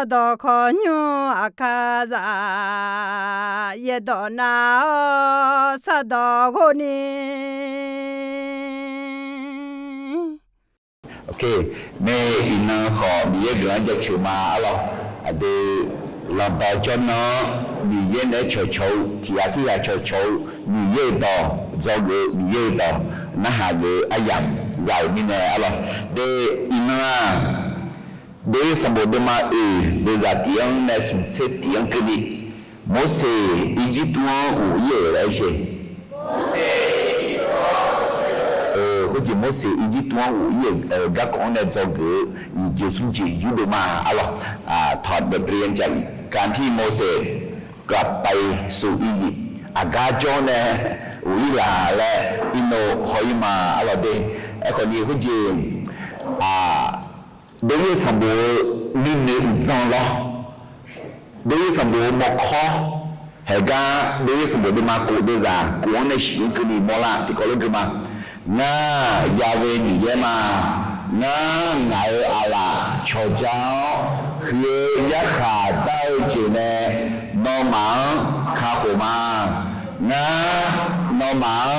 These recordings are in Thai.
do konyo akaza ye do na sa do goni okay me ina kho bie bia ja chuma alo ade la ba cho nó bie ne cho cho ti a ti a cho cho bie do zo ge bie do na ha ge ayam zai ni ne alo de ina de sambodema e de zatian nes se tian ke di mose ijituan o ye la che Koji Mose Ijituan o ye ga kon ne zo ge yi je sun ji yu de ma alo ถอดบทเรียนจากการที่โมเสสกลับไปสู่อียิปต์อากาโจเนอุลิลาและอินโนฮอยมาอะไรเดไอ้คนนี้เขาจีเดี๋ยวสมบูรณ์มีเนื้อจังล้อเดี๋ยวสมบูรณ์มอกคอเฮก้าเดี๋ยวสมบูรณ์มากูเดี๋ยวจะกูในสิ่งที่มีโมลาที่เขาเรียกมาน่ายาเวนีเยมาน่าไงอะไรชอเจ้าคือยาขาเต้าจีเนนอมังคาโคมาน่านอมัง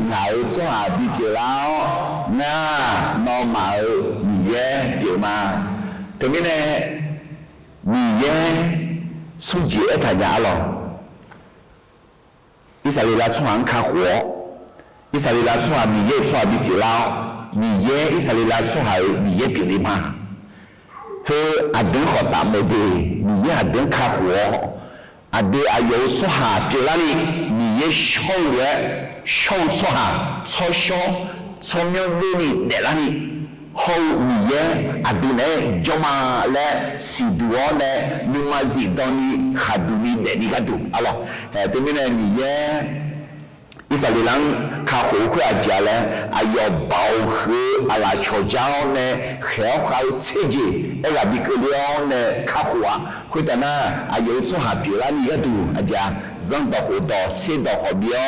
ไงสหายดีเกล้าน่านอมังมีเย่เดี๋ยวมาแต่ไม่แน่มีเย่สุจิเอทัญญาหรออิสราเอลช่วงคาหัวอิสราเอลช่วงมีเย่ช่วงดีเกล้ามีเย่อิสราเอลช่วงมีเย่เปลี่ยนมาเฮ้อดึงขอตามไปดีมีเย่ดึงคาหัวดึงอายุช่วงเปลี่ยนนี่มีเย่ช่วงเย่ช่วงช่วงช่วงช่วงยังไม่มีเดี๋ยวนี่เขามีเย่ดึงเนี่ยจอมาและสิดัวเนี่ยนุมาจิตอนนี้ขาดูนี่เดี๋ยวนี้ก็ดูอะไรแต่ไม่เนี่ยมีเย่อิสราเอลข้าหัวข้าเจ้าเลยอายุบ่าวคืออะไรชาวเจ้าเนี่ยเขาเชื่อจีไอ้ระบิกเลี้ยงเนี่ยข้าหัวคุยแต่น่ะอายุช่วงหาปีละนี่ก็ดูอาจารย์จังต่อหัวต่อเชื่อต่อหัวเบี้ย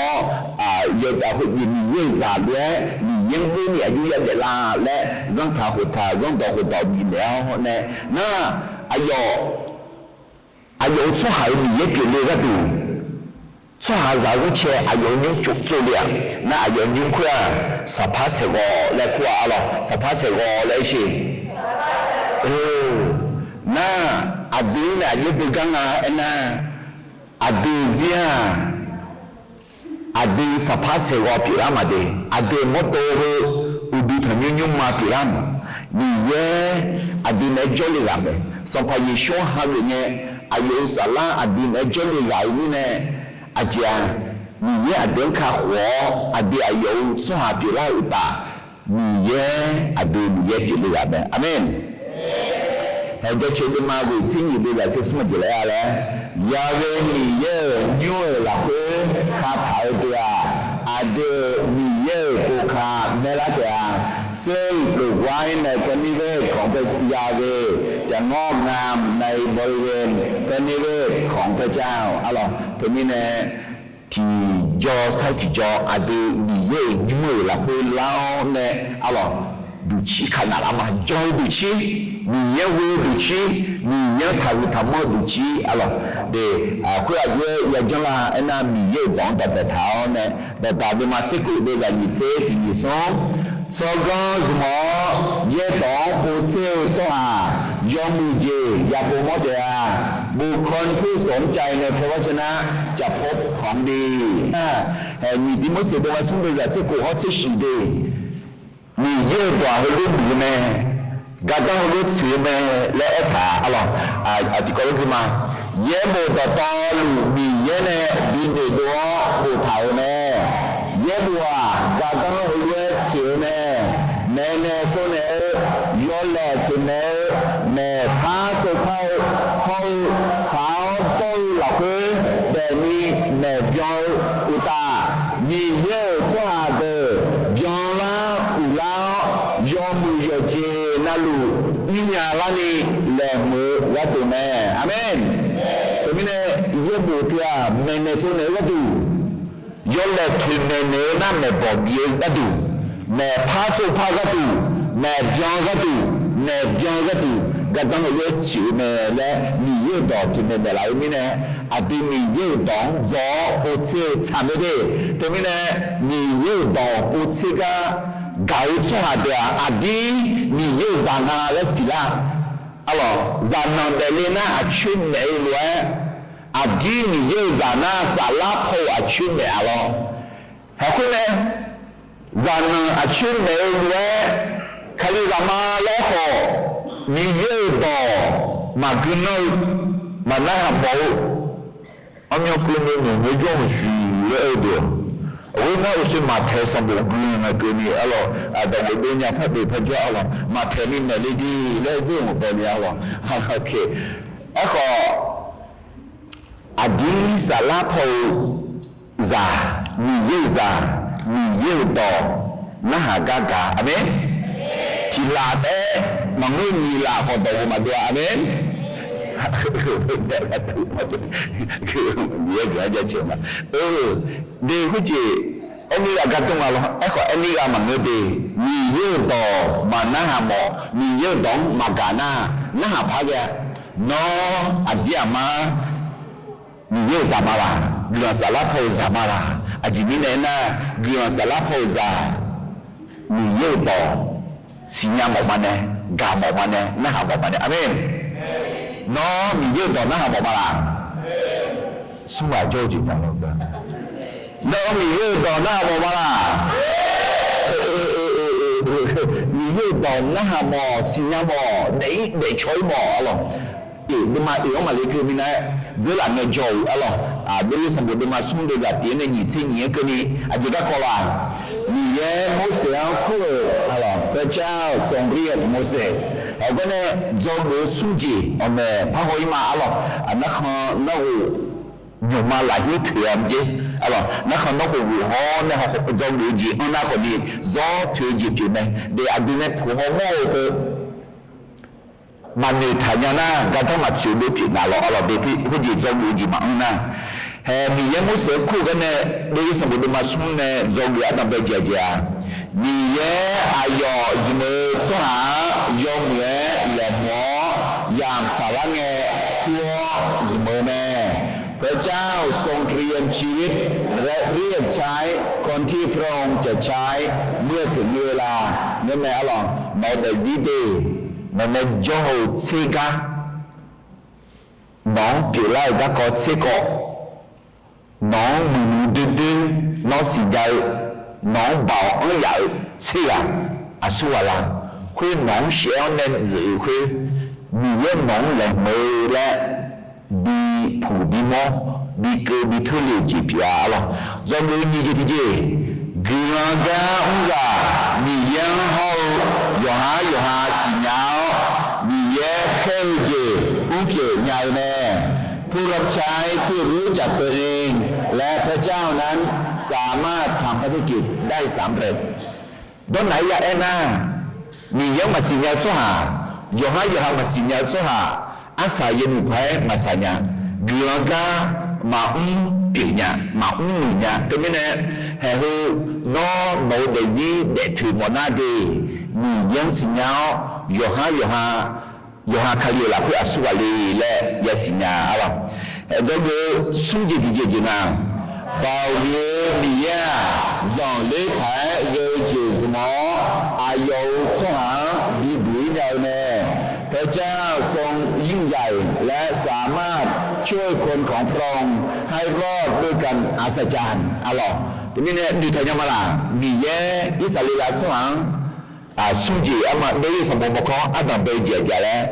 ยต่อหัวมีเรื่องอะไรมียังไม่มีอายุยังเด็กละและจังต่อหัวจังต่อหัวต่อมีแล้วเนี่ยน่ะอายุช่วงหามีเยอะเกินเลยก็ดูช่วงหาจากวิเชียอายุยิ่งจุกจุเลียน่าอายุยิ่งกว่าสภาพเสกและกว่าอะไรสภาพเสกและสิน่าอดีตเนี่ยยุติกังอ่ะน่าอดีตเสียอดีตสภาพเสกพิรามาเดอดีตมดโตอุดุทยุยุมาพิรามนี่เย่อดีตเนี่ยจลิลาเบสัมภาระช่วงหาเนี่ยอายุสลาอดีตเนี่ยจลิลาอยู่เนี่ยอาจารย์มีเยอะเดินข้าหัวอดีตอายุสหายเราอุตามีเยอะอดีตมีเยอะกิเลสแบบอาเมนแต่จะเชื่อมาวิสิ่งนี้เป็นสิ่งสมบูรณ์แล้วยาเวมีเยอะยุ่งละเพื่อข้าเผาตัวอดีตมีเยอะกูข้าเมลัดตัวซึ่งปลูกไว้ในพระนิเวศของพระยาเวจะงอกงามในบริเวณพระนิเวศของพระเจ้าอะไรพระมิเนที่จอใช้ที่จออดีตมีเยอะยุ่งละเพื่อเล่าเนี่ยอะไรดูชีขนาดมาจอยดูชีมีเยอะเวดูชีมีเยอะทำดูชีอะไรเดี๋ยวคุยเยอะอย่างจังละไอ้นั่นมีเยอะบ้องแต่เท้าเนี่ยแต่ตาดูมาเช็คดูได้ยังมีเฟซที่มีส่งสกังสมอเยอะต่อปูเชี่ยวจ้ายอมมือเจอย่าโปรโมทเดียบุคคลผู้สนใจในพระวจนะจะพบของดีมีดิมสิเดวันสุ่มเดียเจ้ากูเขาเชื่อสีดีมีเยอะกว่าเขารู้ดีไหมการต้องรู้สื่อไหมและเอถาอะไรที่เขาเรียกมาเยอะโมต่อต่อลูมีเยอะเนี่ยดีเดือดบูเท่าเนี่ยเยอะบัวการต้องรู้เยอะสื่อเนี่ยแน่ๆส่วนเนี่ยย้อนแหลกตัวเนี่ยแม่พาจะเข้าห้องสาวต้นหลักเลยแต่มีแม่ยออุตามีเยอะส่วนเดียวยอละอุลายอมือยอเจนัลูอิญญาลานีแหลมมือวัดตัวแม่อาเมนตัวนี้เนี่ยเยอะบุตรแม่ส่วนเนี่ยวัดดูย้อนแหลกถึงแม่นั่นแม่บอกเยอะวัดดูแม่พาจะพาก็ดูแม่ยอก็ดูแม่ยอก็ดู ก็ต้องเลือกจิ๋วเนี่ยและมีเยอะดอกที่เนี่ยอะไรไม่เนี่ยอาทิมีเยอะดอกจออุตส่าห์ทำไม่ได้แต่ไม่เนี่ยมีเยอะดอกอุตส่าห์เก่าชัวเดียอาทิมีเยอะจานาและสิละalors jana de lena a chune lwe adi mi ye jana sala pho a chune alors hakune jana a chune lwe khali rama lo ho mi ye do maguno mana bo onyo kunu no jo shi le doဝိနည်းရှိမှထဲဆောင်ဘူးငါကနီအဲ့လိုအဲ့ဒါကိုညဖတ်ပြီးဖတ်ကြအောင်မထဲနေနေလေဒီလေစုံပေါ်ရအောင်โอเคအခုအဒီဆလာဖို့ဇာမိယေဇာမိယေတော်နဟာဂဂအမေဒီလာတဲ့မငွေမီလာဟောတော်မှာပြောအမေမြေကြကြချင်မှာဒီခုချီအနိယကတော့ငါလောအခုအနိယမငွေဒီညီရတော်မနာဟမောညီရတော်မကနာနာဖားကြနောအပြမညီရဇာမလာဂရဆလာဖေဇာမလာအဂျီမီနေနာဂရဆလာဖေဇာညီရတော်စီညာမောမနဲ့ဂါမောမနဲ့နာဟမောမနဲ့အာမင်နော်မြည်တော့နားပေါ်ပါလားဆူပါကြိုးကြည့်ပါတော့ဗျာနော်မြည်တော့နားပေါ်ပါလားမြည်တော့နားမောစီညာမောဒိချွိုမောအလောဒီမှာဒီမှာလေကမင်းနဲ့ဇလာနဲ့ဂျိုအလောဒီစံဒီမှာဆွန်းတဲ့ပြင်းနေညီချင်းညီကနီအကြကကောလာမြည်မိုးစေအောင်ခုအလောပကြောက်ဆောင်ရီမိုးစေအခုနဲ့ဇောကိုစူဂျီအမေဘာဟိုima alors nakho nyoma la hituyamje alors nakho nakho ho ne ho zong lu ji ona ko ni zo thue ji tu ne de adune phu ho mo ko mani thanyana ga tho ma chu lu pi na lo alors de hu ji zong lu ji ma ona he mi ye mo se khu ga ne de sa bu ma sun ne zong lu adam be ja ja mi ye ayo jine so ha yo mwe le mo yam sa la nge kwo jime ne พระเจ้าทรงเตรียมชีวิตและเรียกใช้คนที่พระองค์จะใช้เมื่อถึงเวลานั่นแหละอะไรมาแต่ยีเดมันเป็นโจเซกาน้องเกี่ยวไล่ก็กอดเซกอน้องมือดื้อน้องสีใหญ่น้องเบาอันใหญ่เสียอาสุวาลาคุยน้องเสียวเน้นหรือคุยมีเยอะน้องแหลมมือและดีผู้ดีมอดีเกิดดีทุเรศจีพีอาร์ล่ะจอมดูนี่จีจีกีฬาการอุ้งกามียังเขาอยู่หาสิญญามีแย่เข้าเจอุ้งเกี่ยใหญ่แน่ผู้รับใช้ที่รู้จักตัวเองและพระเจ้านั้นสามารถทำภารกิจได้สำเร็จตอนไหนอย่าแอนนามียังมาสิญญาชั่วหาอยู่หามาสิญญาชั่วหาอาศัยยันไพ่มาสัญญาเกี่ยวกับมาเปลี่ยนมาหนุนก็ไม่แน่เฮ้ยน้องโมเดจีเด็ดถือมันน่าดีมียังสัญญาอยู่หาคาริลาเพื่อสุวรรณและยาสัญญาอะไรแล้วก็สุจิติเจจินาบ่าวเยมียาจองเลี้ยไผ่เยจิสมออายุช่วงดีบุญใหญ่แน่พระเจ้าทรงยิ่งใหญ่และสามารถช่วยคนของพระองค์ให้รอดด้วยกันอัศจรรย์อัลลอฮ์ทีนี้เนี่ยดูทางยามาลามีเยอิสราเอลช่วงสุจีอามาได้สมบูรณ์ของอาดัมเบเจเจแล้ว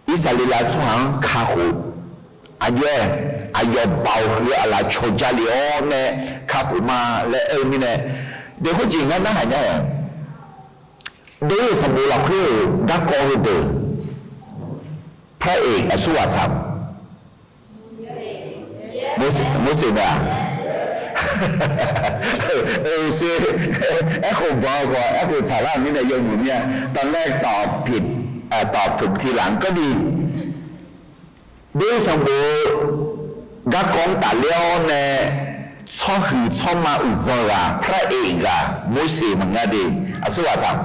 อิสราเอลช่วงข้าหูอายุเบาหรืออะไรโชจาลิโอเนี่ยข้าหูมาและมีเนี่ยเดี๋ยวเขาจริงงั้นนะเนี่ยได้สมบูรณ์คือดักกอร์เดอร์พระเอกอสุวัตสัมมุสลิมซึ่งคนบอกว่าคนสาระนี่ในยมุนเนี่ยตอนแรกตอบผิดตอบถูกทีหลังก็ดีได้สมบูรณ์ดักกองตาเลี้ยวเนี่ยชอบมาอุจจาระพระเอกมุสลิมงั้นดีอสุวัตสัม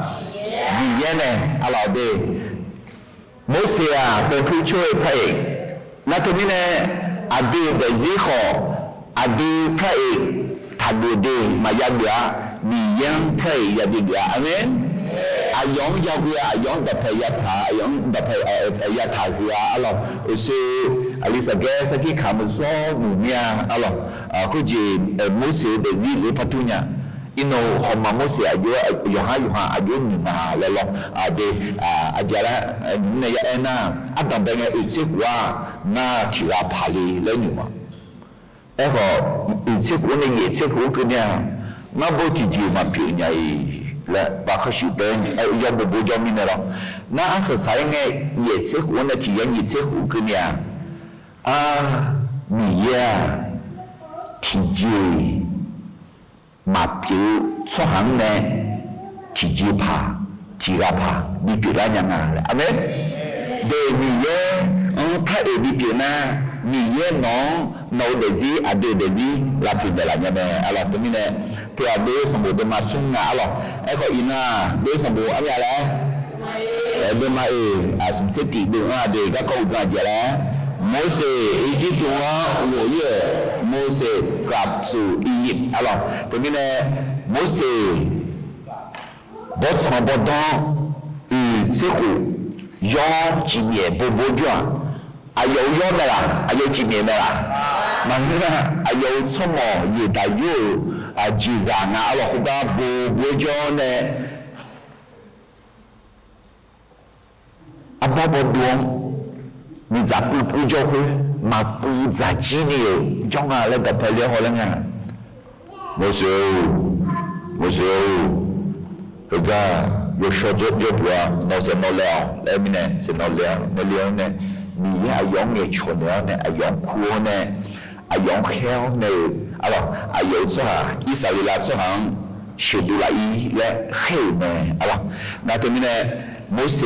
ดีเนี่ยอะไรดี โมเสสเป็นผู้ช่วยพระเอกและตรงนี้เนี่ยอดีตเดซิขออดีตพระเอกทัดดูดีมายาเบียมียังพระเอกยาดีเบียอาเมนอายองยาเบียอายองดับพยาธาอายองดับพยาธาคืออะไรอุศอลิซาเกสqui comme ça nous bien alors kuji Mose de ville patunya ino homa Mose ayo Yohana ayo nina lelo ade ajala ne ya ena adam benga utsikwa na kira phali le nyuma eho utsikwa ne yetsikwa kunya ma botiji ma pinya le ba khashu ben ya bo jo minero na asa sai nge yetsikwa ne ti ya yetsikwa kunya米呀，体积马票出行呢，体积怕，体拉怕，你别那样啊，阿妹，对米耶，他也你别那，米耶孬的子，阿对的子，拉皮的啦，样呢，阿拉这边呢，对阿对什么都马送啊，阿拉，哎个伊那，对什么阿咩嘞？对嘛什么事体对啊，对个高赞节嘞。Moses Egypt warrior Moses กลับสู่อียิปต์alors ตรงนี้เนี่ย Moses บทสองบทต้องเสียหูย้อนจีเนียบบ่จ้าอายุย้อนไหมล่ะอายุจีเนียไหมล่ะมันเนี่ยอายุสมองยี่ตายุจีจานะalors คุณตาบ่จ้าเนี่ยอาบ่ดวง你咋不教会嘛不咋记呢？讲啊，那个拍了好了啊，没事，这个有说做就不啊，那是没了，那边呢是没了呢，你呀用的错了呢，用苦呢，用好呢，啊不，有做哈，以色列做行学读来伊来好呢，啊不，那这边呢，没事，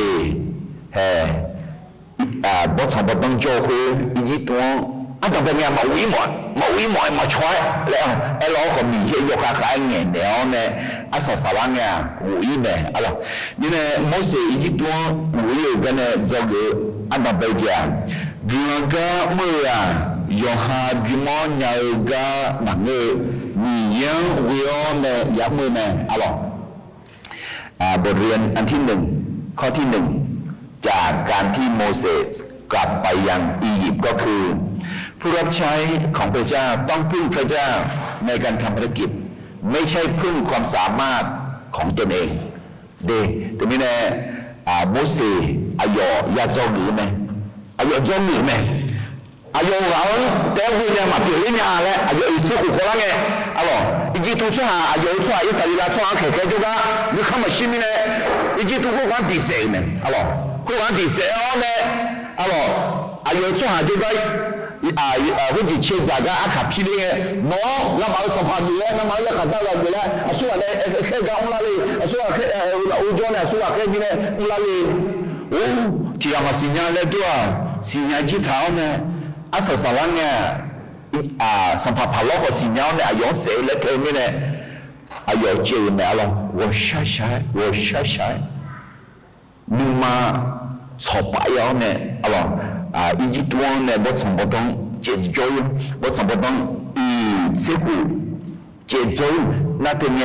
บทสองบทต้องโจคือยี่ตัวอันต่อไปเนี่ยมาวิมอยมาช่วยแล้วไอ้ล้อก็มีเยอะยกขาขาเงี้ยเดี๋ยวเนี่ยอาศัยสารเนี่ยวิเนี่ยอะไรนี่เนี่ยโมเสสยี่ตัววิกันเนี่ยจงอันต่อไปเจ้าบิวก็เมื่อยอฮาบิมอนยาวก็หนังมียังวิโอเนี่ยยักมือเนี่ยอะไรบทเรียนอันที่หนึ่งข้อที่หนึ่งจากการที่โมเสสกลับไปยังอียิปต์ก็คือผู้รับใช้ของพระเจ้าต้องพึ่งพระเจ้าในการทำภารกิจไม่ใช่พึ่งความสามารถของตนเองแต่นี่นะโมเสสอายอยาจงหรือไหมอายจงหรือไหมอายเราแต่วิญญาณมาเปลี่ยนวิญญาณแล้วอายอีกสิ่งของเราไงอะไรอีจิตุช่วยอายช่วยอิสราเอลช่วยแค่จุกะนี่เขามาชิมเนี่ยอีจิตุก็ความดีเสียเนี่ยอะไร佢玩啲蛇呢，alors阿有做下啲個好似切雜嘅阿卡皮嚟嘅，喏，那買十八年，那買一卡得啦嘅咧，阿蘇話咧，開個烏拉哩，阿蘇話開烏裝咧，阿蘇話開啲咧烏拉哩，哦，只係嘛新疆咧都啊，新疆機頭呢，阿十萬嘅，十八拍落個新疆咧，阿用蛇咧佢咩咧，阿有借咩咯，我下下，你嘛？草白药呢，以及多呢，我从不懂节奏，我从不懂似乎节奏那个呢，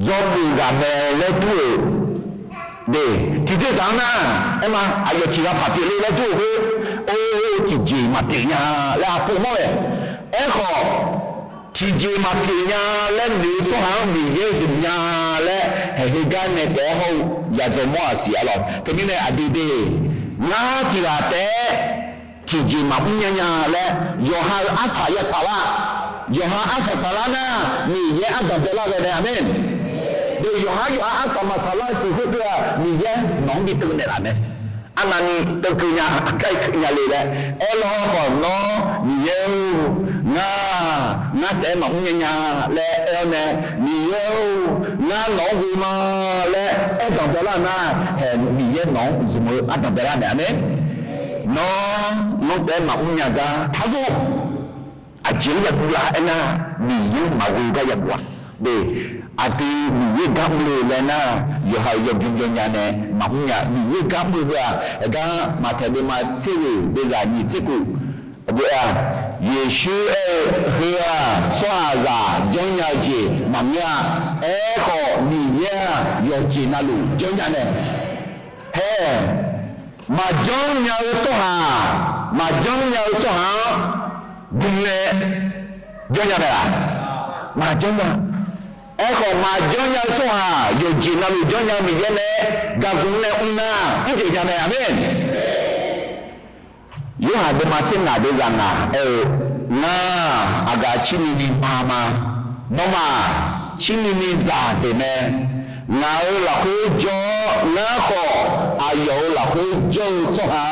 做你个咩来做？对，直接讲啦，哎嘛，其他拍片来做去，直接嘛电呀，来不么嘞，好。直接嘛片呀，咧你做行你嘅事呀，咧係去間嘅過後也做乜事啊咯？咁樣咧阿弟弟，那條啊爹直接嘛唔樣呀咧，用下阿查一查啦，用下阿查查啦呢，你也阿特別啦嘅係咪？你用下阿查嘛查啦是佢對啊，你也弄啲東嘅啦咩？阿那你都佢呀，該佢呀嚟咧，誒咯可能你要那แต่หนองเนี่ยและเนี่ยมีเยอะน้าหนองกูมาและต่างแต่ละน้าเห็นมีเยอะหนองสมมติต่างแต่ละเนี่ยน้องแต่หนองเนี่ยก็ทั้งหมดอาจจะอยากดูละนะมีเยอะมาวิก็อยากว่า de ati ni gamle lena yo ha yo binjonya ne mamunya ni gamle ya ga matade ma tsewe de za ni tsiku bo ya yeshu hea swaza jonya ji mamya ko ni ya yo ji na lu jonya ne he ma jonya so ha bunne jonya ne ma jonya eko ma jonya so ha yo ji na lu jonya mi ye ne ga bunne una nke jana amen yo ha de matin na de zanga na aga chini ni mama mama chini ni za de ne na o la ko jo na ko ayo la ko jo so ha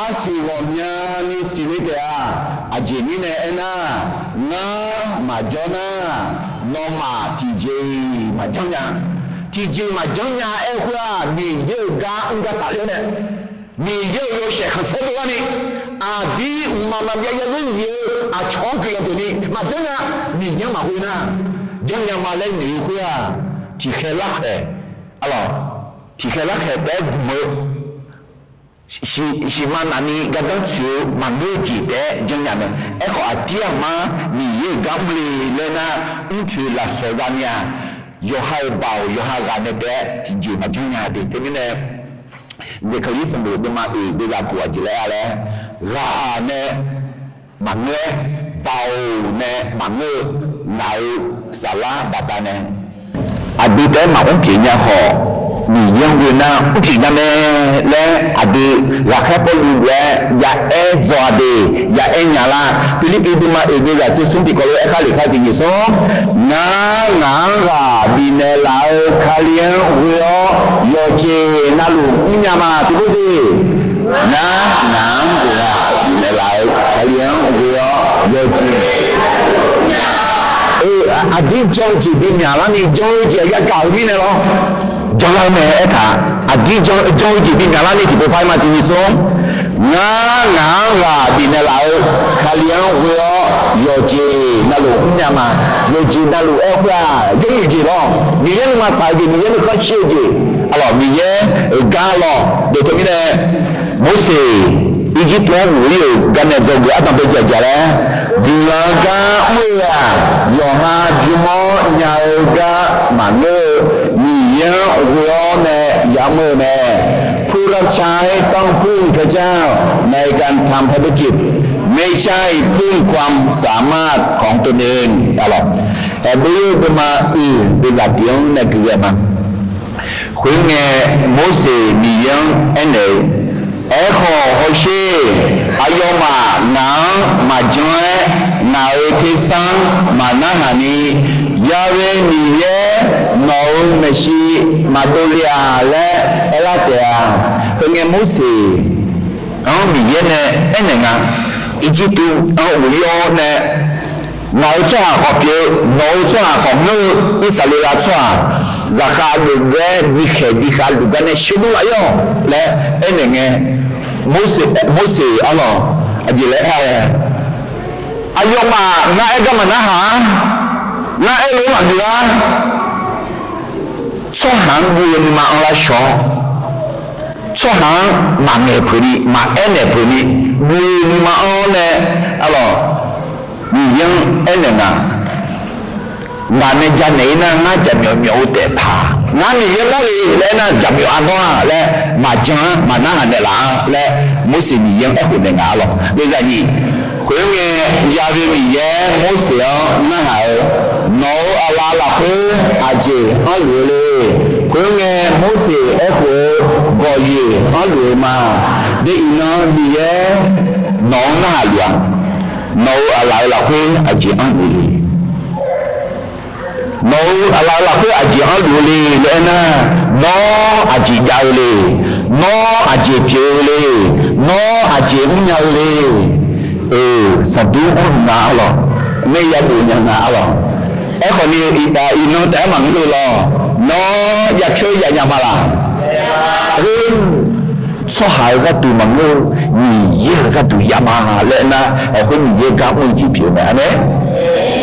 asi wo nya ni silite a ajeni ne ena na majona no ma tj majonya ehwa ni yoga nga ta yo ne ni yo she khafo wani adi mama ya ye a chong ke yo ni majonya ni nya ma hu na jonya ma le ni hu ya ti khela he alors ti khela he be mo si mana ni gadang sio mandoji de jonya ne eko atia ma ni ye gamle lena untu la sozania yo hai bao yo ha ga ne de ti ji ma jonya de temine zekari sambo de ma de la ko ajile ale la ne mangwe bao ne mangwe nai sala batane abite ma on kenya ho ni yang na uti na me le ade la khapo lu ya ezode ya enyala philippe de ma ebe ya che sumpi ko e khali kha ti so na nga ga binela khalian yo che na lu nya ma ti bu si na ga binela khalian yo che adi joji bi nyala ni joji ya ka wi ne lo jola me eta adi joji bi nyala ni ti bo pai ma ti ni so nga ga bi ne la khalian yo ji na lu nya ma yo ji na lu e kwa ji lo ni ye ma sa ji ni ye ko shi ji alors ni ye ga lo de to mi ne Mose Egypt wa wo yo gane zo go atan be jajare dilaga muya yo ha bimo nyaoga mane ni ya wo ne yamu ne pura chai tong pung ka จ้าในการทำภารกิจไม่ใช่พึ่งความสามารถของตนเองตลอดแต่ดูมาเป็นหลักเดียวนั่นคืออะไรมั้งคุยไงโมเสสมียังอันไหนขอโฮเช่อายมาน้ำมาจอยนาเทสังมานาหานียาเวนีเยนอเมชีมาโดเลียและเอลาเตียคุยไงโมเสสมีเยเนี่ยอันไหนงั้นอีจิปต์อุยอเนี่ยน้อยช่วงขอบเยอะน้อยช่วงของนู้นอิสราเอลช่วงจากการดูแลดิเขตดิคาดูแลเนี่ยชุดอะไรอ่ะและอันไหนไงโมเสสอะไรอะไรเลยอายุมาน้าเอ็กซ์มันนะฮะน้าเอ็กซ์รู้มั้งดีละช่วงนั้นบุญมาอัลลาชอช่วงนั้นมาเนปรีมาเอเนปรีบุญมาอัลเนี่ยอะไรมียังเอ็นเนี่ยนะงานในจันนี้นะน่าจะมีแต่พางานนี้ยังไม่เลยนะจะมีอันว่าและมาจังมาหน้าเนี่ยละและมุสลิมยังคนเนี่ยงานหรอกด้วยกันนี่คนเงี้ยยาวิมีเยมุสลิมนั่นเหรอโนอาลาละคืออาเจอัลลุเลยคนเงี้ยมุสลิมคนกอยีอัลลุมาได้อินอนมีเยน้องน่าเลี้ยงโนอาลาละคืออาเจอัลลุเลยโนอะไรล่ะคืออาจีอัลดูลีเลยนะโนอาจีดาวลีโนอาจีเพียวลีโนอาจีมิญาลีสัตว์อุนนาหรอไม่ยาดูยังนาหรอคนนี้อีตาอีโนแต่มันดูหรอโนอยากช่วยอยากมาละช่วยหายก็ดูมันดูมีเยอะก็ดูยามาเลยนะคนมีเยอะก็ไม่จีเพียวนะเนี่ย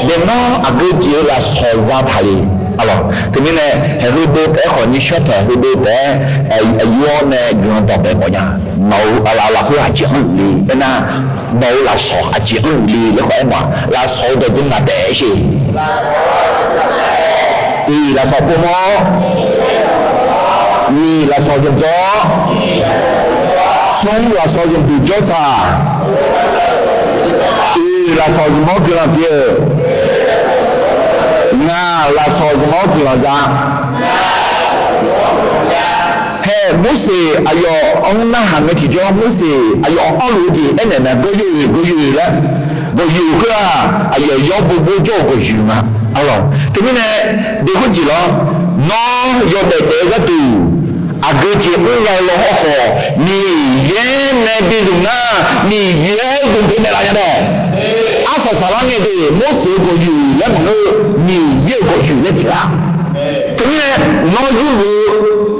de no agoji la soza thali alors to mine he hu do pe ho ni shop hu do pe yo ne gyon to pe mo nya no la hu a ji li na no la so a ji li le ko ma la so de jin na de shi la so po mo ni la so de do son la so de du jota la so de mo que la pied nga la so de mo que la ja he Mose ayo on na ha me ti jo Mose ayo olu di ene na go yu la go yu ko ayo yo bu jo go yu ma alors te mine de ko ji lo no yo de ga tu agoji nla lo ho ni ye ne bi na ni ye du de la ya de asa sala ne de Mose go yu le mo ni ye go yu le ti la te mine no yu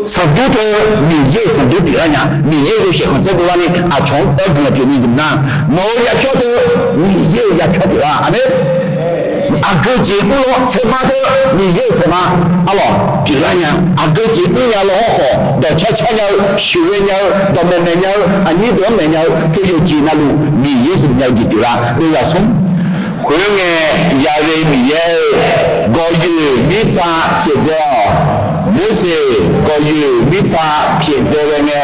sabuto ni ye sabu bi anya ni ye ko she ko se ko ni a chong e bu bi ni na no ya cho de ni ye ya cho de amen agoji ulo se ma de ni ye se ma alo bi anya agoji ya lo ho do cha cha nya shu nya do me me nya ani do me nya ke yo ji na lu ni ye se nya ji bi la de ya sum ko nge ya re mi ye go yu mi sa che je Mose ko yu mita pieze ne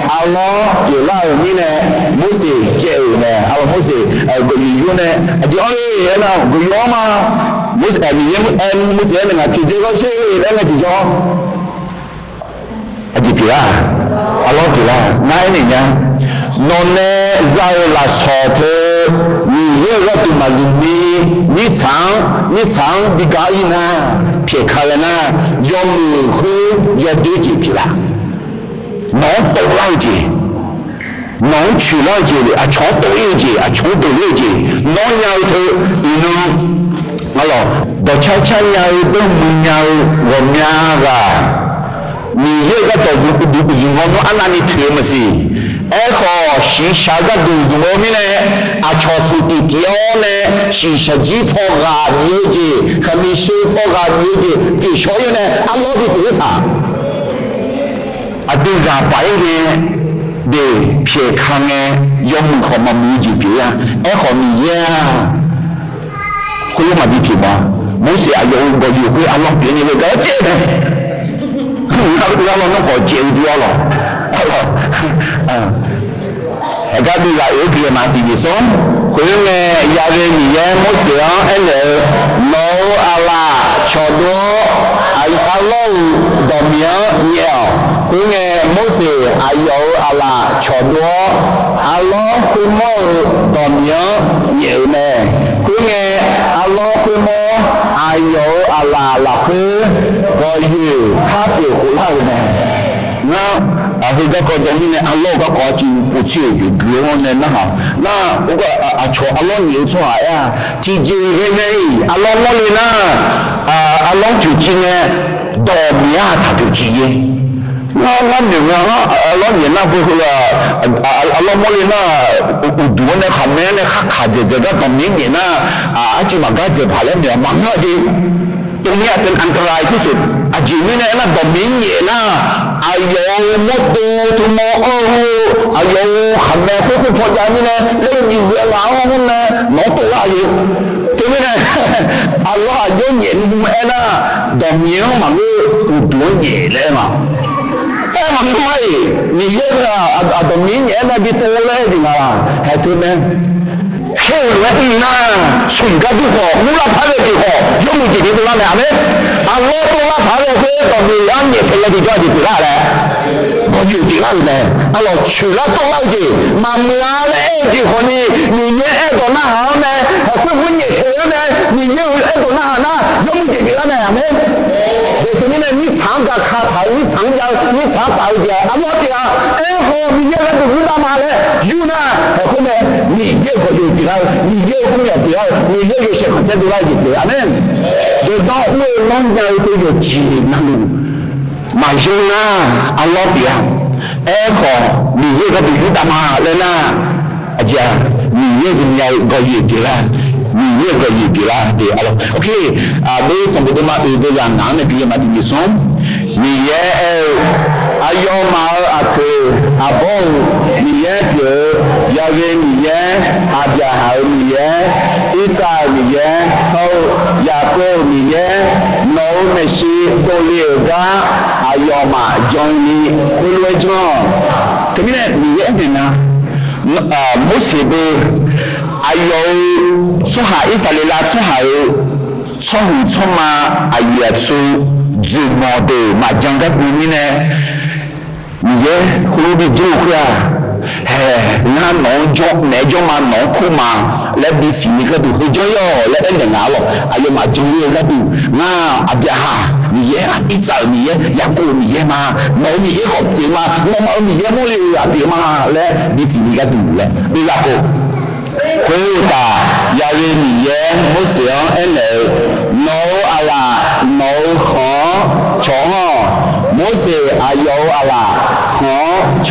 alo yo la ni ne Mose je ne alo Mose go yu ne adi o ye na go yo ma Mose ni ye Mose ne na pieze ko she ne ti jo adi pira alo pira na ni nya no ne za la so te ni ye wa tu ma ni chang di ga ina 撇开了呢，要母后要对几皮啦，能多了解，能去了解的啊，全多了解啊，全多了解，能要头，你能，好了，到悄悄要都没要我们个，你这个都是我们按那里推么是？哎好，是下个都是我们呢，啊，超市的店呢，是设计破啊，业绩，和你收破啊，业绩，给所有呢，啊，老的对他，啊，对个白的的撇开呢，用和嘛没几别啊，哎好你呀，会有嘛的皮吗？没事啊，有个有会啊，老别你那个接的，老那好接掉了。Agadi la obi ma ti so ko ne ya re ni ye mo se an ele no ala chodo ai alo do mia ye ko ne mo se ayo ala chodo alo ko mo do mia ye ne ko ne alo ko mo ayo ala la ko go ye ha pe ko la ne na Afrika ko jani ne Allah ka ko chi pu chi yu gyo ne na ha na u ka a cho Allah ni cho ya ji ji he ne Allah mo le na Allah ju chi ne do mi ya ta ju ji ye na ne na Allah ni na bu la Allah mo le na u du ne kha me ne kha je je ga to mi ni na a ji ma ga je pha le ne ma nga ji ตรงนี้เป็นอันตรายที่สุดอาจีนี่นะนะบ่มีเงี้ยนะอายอมดดูทุโมโออายอขันแม่ผู้พอใจนี่นะเล่นอยู่เวลาห้องนะน้องตัวอะไรตรงนี้นะอัลลอฮ์ยกเงี้ยนี่มันนะบ่มีมันก็ตัวเงี้ยเลยมาแต่มันไม่นี่เยอะนะบ่มีเงี้ยนะที่ตัวเลยจริงอ่ะให้ทุนนะ后来那孙家就好，木拉爬的就好，有没几天都拉没没？啊，我都拉爬的会到你两年前了就叫你几拉嘞？我就几拉嘞？啊，老去了多拉几，妈木拉嘞就和你年爱到那行呢，会不会年前呢？你年爱到那行呢，有没几天拉没没？这里呢，你长个卡头，你长脚，你长刀脚，啊我的啊，哎好，你现在都知道嘛嘞？有呢，后面你这个就比较，你这个也比较，你这个是很多来就比较呢。就到我老家这个济南路，马上啊，阿老比啊，哎好，你这个比较大嘛，来啦，阿姐，你这是要个月的啦。你也可以给啦，对，alors OK，你什么的嘛，有的人拿那边嘛，你说，你也阿ယောမာ阿克阿ဘော你也给，要给你也阿家好你也，一扎你也好，雅各你也，老那些都了个阿ယော玛将你回来着，这边你也呢？摩西的阿有出海以色列啦出海出湖出嘛阿耶出住摩的嘛将个里面呢，你也胡比就会啊，那农种那种嘛农苦嘛，来比西那个都会就要来人家了，阿有嘛种那个都那阿爹哈。你也啊，一早你也雅各你也嘛，老你也好点嘛，我嘛你也冇了啊点嘛嘞，你是你个度嘞，你雅各，回答亚瑞你也冇想安尼，老阿拉老好长哦，冇是阿有阿拉好长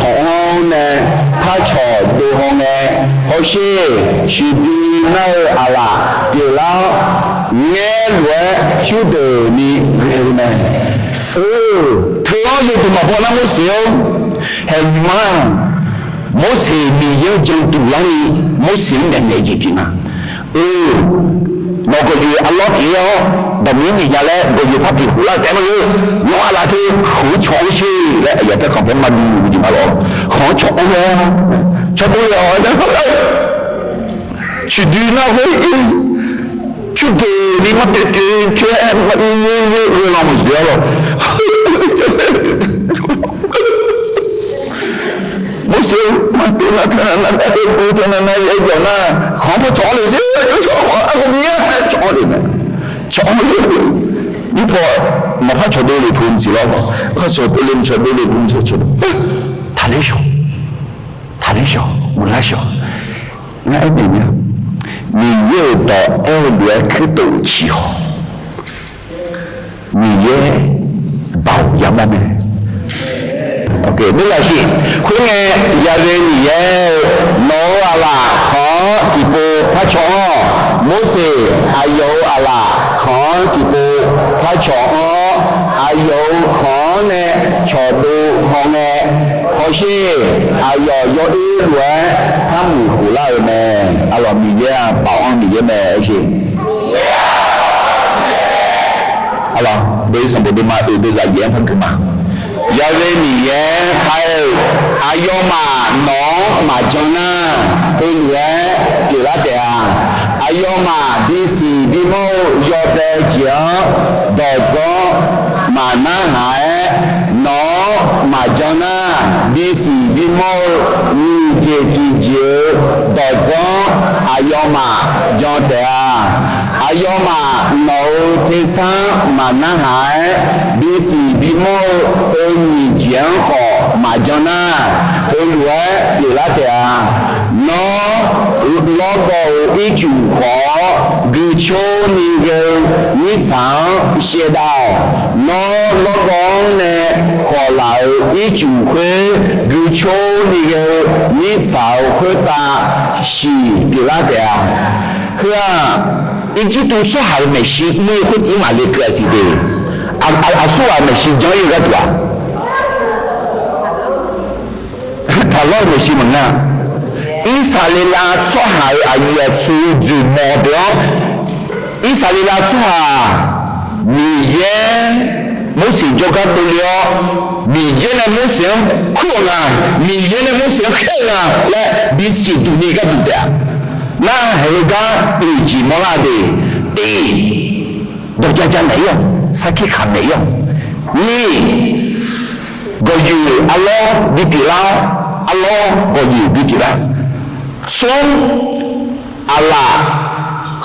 呢，他长都好呢，好些是比那阿拉对啦。nghe luật chú đồ ni người này thường như tụi mà bọn nó muốn xíu hay mà muốn xí bị yêu chân tụi nó đi muốn xíu nhận nhảy gì mà nó có gì Allah kia đồng ý gì là có gì pháp thì hula cái mà nó là thứ khổ chọn chi lại giờ ta không phải mà gì mà lo khó chọn ra cho tôi rồi đó chỉ đi nào với chú đề đi mất chứ em mất như lòng một xíu rồi một xíu mà tôi là thế này ấy kiểu là khó có chó được chứ chó không biết chó được này chó như vậy mà phát cho tôi để phun gì đâu phát cho tôi lên cho tôi để phun cho thà lấy sổ muốn lấy sổ nghe em nhỉ你又到二月去斗气好，你也保养么呢 ？OK， นี่แหละสิคุณไงอย่าเรียนนี่โนอะไรขอที่ปูพระชอโมเสอายุอะไรขอที่ปูพระชออายุขอเนี่ยชอดูของเนี่ยขอชื่ออายุยอดรวยทำมือหูไล่แม่อารมณ์มีเยอะ保安มีเยอะแม่สิอะไรโดยสมบูรณ์มาโดยใจเย็นพันขึ้นมา要给你也还有阿ယော玛农马中呢，对不对？对了的啊，阿ယော玛第四第五要得奖，到中马南海农马中呢，第四第五你这第九到中阿ယော玛要得啊，阿ယော玛农第三马南海第四第五。你讲好马江那，对不对？对了的啊，那老高一句话，给求你个你常写到，那老高呢，后来一句话，给求你个你常回答是对了的啊，是啊，一直都说还没写，没会听嘛的歌是的，说还没写讲一个多。他老没西门啊，以色列拉出海阿耶出住目标，以色列拉出海，你也没事就干不了，你也那没事困啊，你也那没事黑啊，来你是读你个读的，那还有个对寂寞啦的，大家没有，啥去看没有，你。ก็อยู่อัลลอฮ์บิติลาอัลลอฮ์ก็อยู่บิติลาส่วนอัลลอฮ์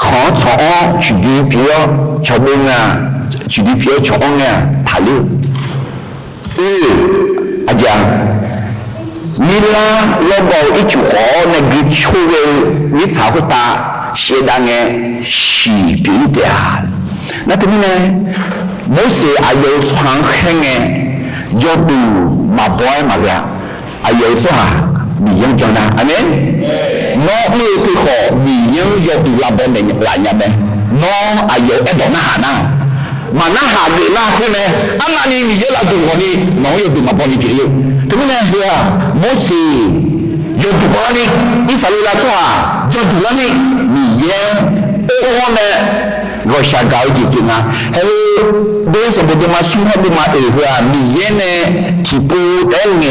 ขอชอบจุดเพียวชอบงาจุดเพียวชอบงาทะลุอาจารย์นี่ละเราบอกอีจุขอในกิจช่วยนิสาวตาเสียดังเงสีปีเดียนั่นทำไมเนี่ยโมเสสอายุสองแห่งยอดูมาบ่อยมาแล้วอายุสัก米用叫那，阿门。孬没有好，米用有独拉本的来呀呗。孬啊有一道那哈那，嘛那哈的那会呢？阿那你有拉独我呢？孬有独嘛帮你给有，对不对？对啊，没事。有独帮你，你啥路拉做啊？有独拉你，米耶，我呢？我想搞一点啊，还有为什么都嘛生活都嘛米耶呢？起步的年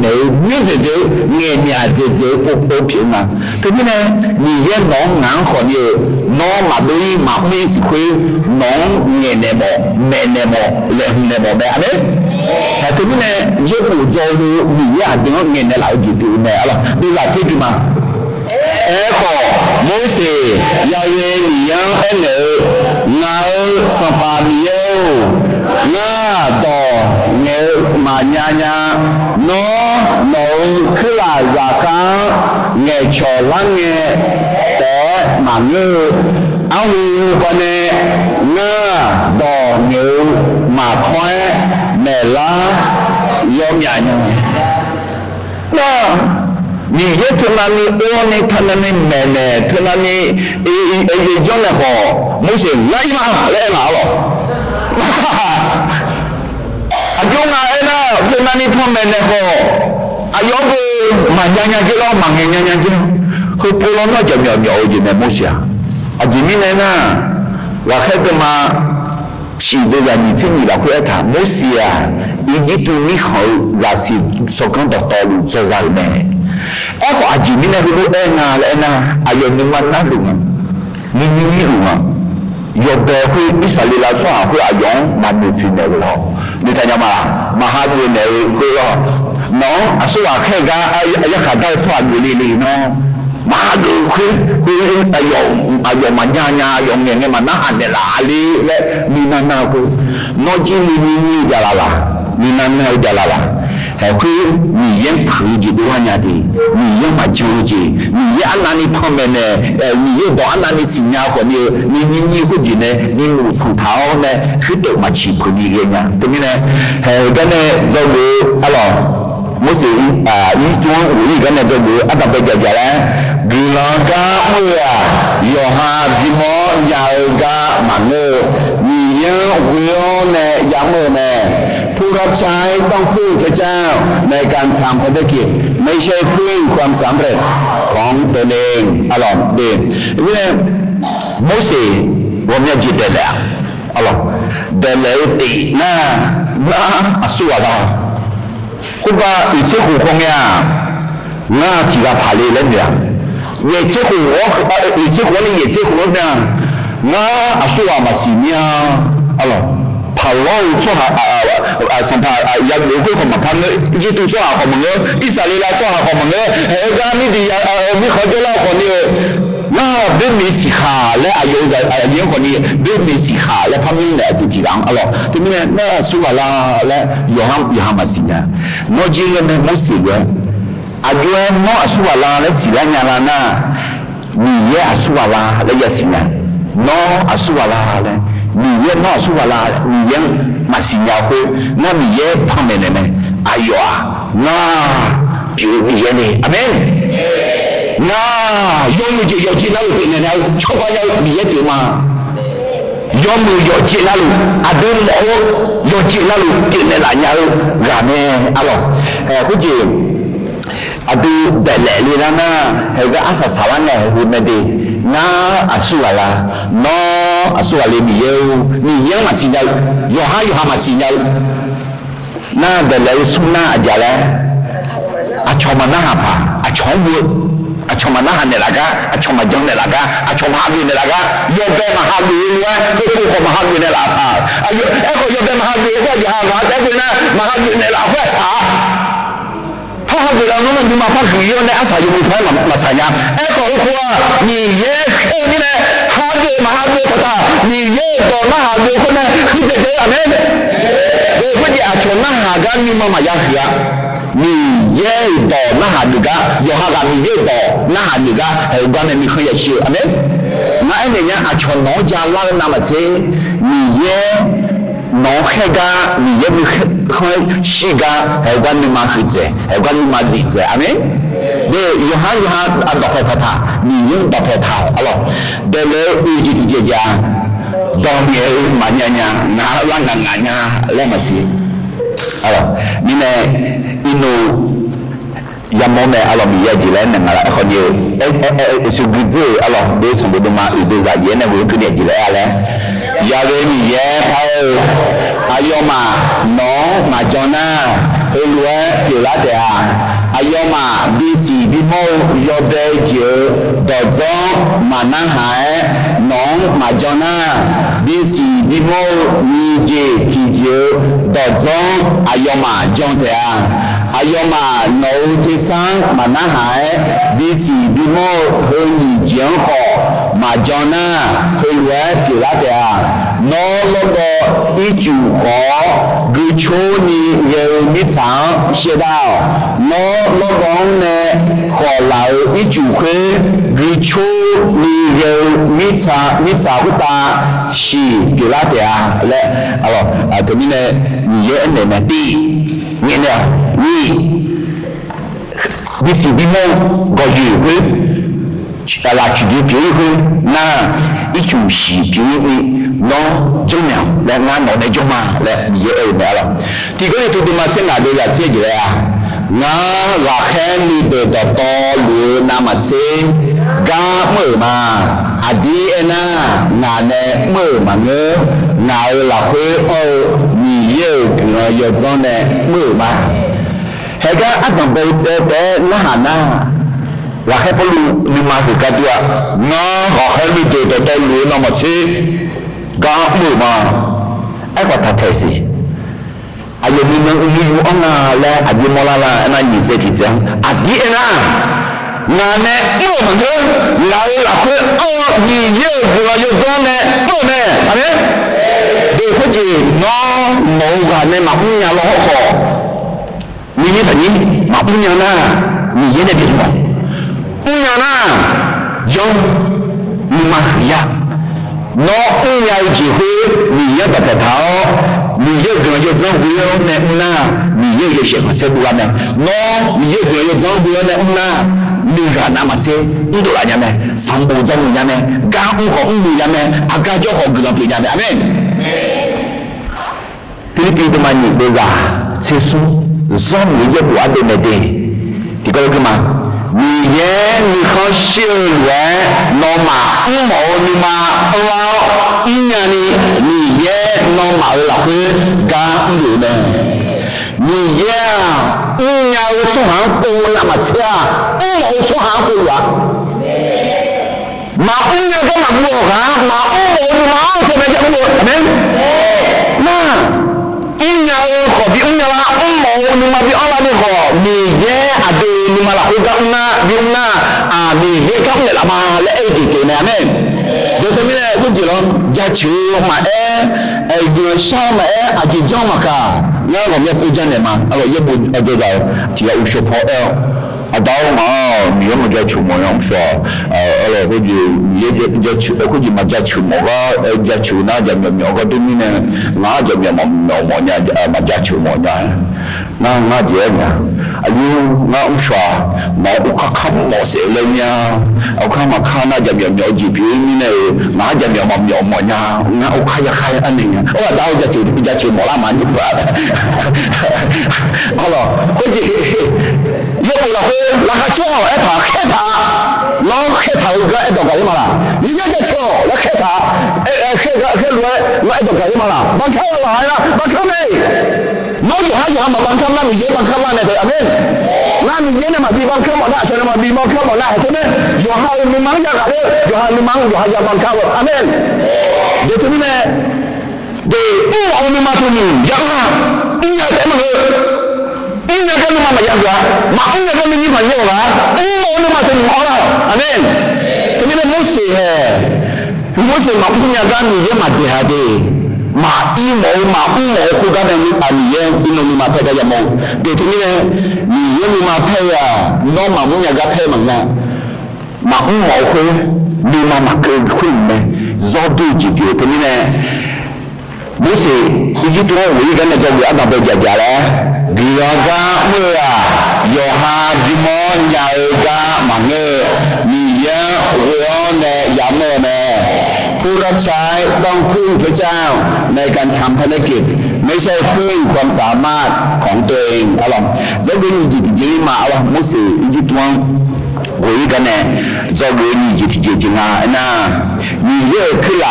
呢，这不平啊，对不对？米耶农硬行业，农嘛对嘛没是会农年么，呗，对不对？你不做路米耶定年来就对呢，你来听听嘛。摩西要约你养上巴米到马娘娘克拉扎康乔兰的马阿乌关到马宽拉有娘娘你也听到你我呢，听到你妹妹，听到你讲的话，没事，来嘛了，讲听到你旁边的话，要不慢点就了，慢点就，去不了那就秒就没事啊，这边呢，我看到嘛，是的人你听你了会谈，没事啊，你对你好，还是所讲的道路做啥呢？aji mina dulu ena ayo ni mana lunga ni lunga yo behu isalila so ahu ayon manu tine lo ni tanya mala mahabu ne ko no aswa khega aya khata so aguli no mahabu ku ayo manyanya yo ngenge mana ane la ali le ni nana ko no ji ni jalala ni nana jalala会你也陪着多少的，你也嘛纠结，你也按你旁边呢，你也到按你新加坡的，你会觉得你木头头呢，是都嘛起陪你个呀，对不对？跟呢这个我是一种无意跟呢这个阿达贝姐姐呢，比那个有哈比么有个你也会呢，养我呢。ผู้รับใช้ต้องพึ่งพระเจ้าในการทำภารกิจไม่ใช่พึ่งความสำเร็จของตนเองดีเนี่ยโมเสส我们要记得了的了底那阿苏啊คุณว่าอีกเชื่อหูคงเนี่ยน่าที่ว่าผ่านเลยแล้วเนี่ยอีกเชื่อหูอีกเชื่อหูนี่อีกเชื่อหูเนี่ยน่าอาสู้มาสิเนี่ย跑路做好什么要留会什么他们印度做好什么以色列做好什么刚你的你好久了可能那别没事哈来有在人可能别没事哈来他们来自己人对不对那说完了来有他们事情我今天呢没事的就我说完了来事了呢那你也说完了来也事了我说完了来你也那说完了，你也马新加坡，那你也旁边的呢？哎呦啊，那比如你呢，阿门。那有就有进那路边呢，超过要你也对吗？有没有进那路？阿对了，有进那路边的那样，然后估计阿对在来里了呢，那个阿萨萨湾呢，会没的。那阿苏瓦啦，阿苏瓦里你有嘛是要，有哈嘛是要，那的来苏那阿家嘞，阿乔嘛那哈帕，阿乔嘛那哈的那个，阿乔嘛讲的那个，阿乔嘛哈比的那个，有的嘛哈比呢，都不可嘛哈比的那帕，有的嘛哈比或者哈在边呢，嘛哈比的那块茶。他这个我们就嘛怕旅游呢，阿啥有没拍嘛啥呀？搞个你也你呢？哈个嘛哈个他，你也到那哈个可能去这些阿门。或者阿从那哈个你妈妈也去啊，你也到那哈个，有哈个你也到那哈个，还有关键你可以去阿门。那人家阿从老家拉那么些，你也。น้องแค่กามีเยอะมีค่อยชีกาให้วันนี้มาขึ้นเจให้วันนี้มาดีเจอาเมน de Yohan adopeta ni yung adopeta alors de le uji dormir manyanya na langanganya le masih alors ni ne ino Yamone alors il y a du lait mais là quand il se grise alors deux sont de ma deux alliés ne veut que des du lait il y avait mis hier ayoma non majona loin de la terre ayoma d'ici bimo yode Dieu dans manahae non majona d'ici bimo nije ti Dieu dans ayoma jontea ayoma no tisan manahae d'ici bimo honi jianho majona loin de la terre non logo ichu ho guchoni ye mitang shedao no logo ne ho lao ichu he guchoni ye mitang huta shi de la terre alors terminé ni ye ne di ni ne oui d'ici bimo goju la tu dis que na ichu shi puis non jomia la na no ne joma la ye e ala ti ko tu ma tsin na de ya tsie je ya na la khen ni de to lu na ma tse ga mo ma adi ena na ne mo ma nge na la hwe o ni ye gu yo zon ne mo ma he ga atam be tse de na ha na la khen po lu ma ku ka tua na la khen ni de to lu na ma tse ga mu ma ai ko ta thai si ayo ni yu ona la abi mo la na ni ze ti zang abi na na ne mo ma ge la ko o ni ye ko yo zo ne mo ne ame de ko ji no mo ga ne ma pu nya lo ko ni ni ta ni ma pu nya na ni ye ne bi mo pu nya na yo ni ma ya no unya jihu ni ya batao ni ye gyo ye zang hu yo ne na ni ye she ma se bu ne no ni ye gyo ye zang hu yo ne na ni ga na ma se ndo la nya me sam bu zang nya me ga u ho u nya me aga jo ho gyo pi nya me amen Philippe de mani de za se su zon ni ye bu ade ne de ti ko ke ma你也你好修炼，那么我你嘛我呀你也那么老会干路呢，你也呀我从行过那么车，我从行过啊，嘛呀个嘛不哈，嘛你嘛从那讲过，阿门，那。Inya ko bi unya la ummo ni ma bi ala ni ko ni ye ade ni ma la ko ga una bi una a ni he ka le la ma le e di ke ne amen de te mi le ku ji lo ja chu ma e do sha ma a ji jong ma ka na ko me pu jan ne ma a ko ye bu a do da ti ya u sho po a da ma mi yo ma ja chu mo yong so ala ko ji ye ja chu ko ji ma ja chu mo ga ja chu na ja me ko do mi ne na ja me mo mo nya ma ja chu mo nya na je nya ayu na u shwa ma u ka kham mo se le nya au ka ma kha na ja me ji pi mi ne na ja me mo nya na u ka ya an ni nya o da ja chu mo la ma ni ba ala ko ji ye bu la ho la ka cho e ta khe ta lo khe ta ga e do ga ma la ni ja ja cho la khe ta khe lo e do ga ma la ba kha la ya ba kha me no yo ha yo ma ba kha la ni ye ba kha la ne de amen na ni ye ne ma bi ba kha ma la cho ne ma bi ma kha ma la he ne yo ha ni ma ya ga yo ha ni ma yo ha ya ba kha amen de tu ne de o ni ma tu ni ya ha ni ya de ma Ina kan mama ya gua, mak ina kan ni banyak lah. Ni macam orang, amen. Kemudian Moses mak punya kan ni dia mati hati. Mak imo ku kan ni aliye ino ni mati dah yang mau. Dia kemudian ni ni mati ya, no mak punya kan pay mana. Mak imo ku ni mama kun me, zodu jitu kemudian. Moses hiji tu wei kan nak jadi apa berjalan. Dia ga mula Yoha Jumon Yaga รับใช้ต้องพึ่งพระเจ้าในการทำภารกิจไม่ใช่พึ่งความสามารถของตัวเองอะไรจะเป็นจิตใจมาอะไรมุสีจิตวัง我一个呢，做个你就提前啊，那你也去啦，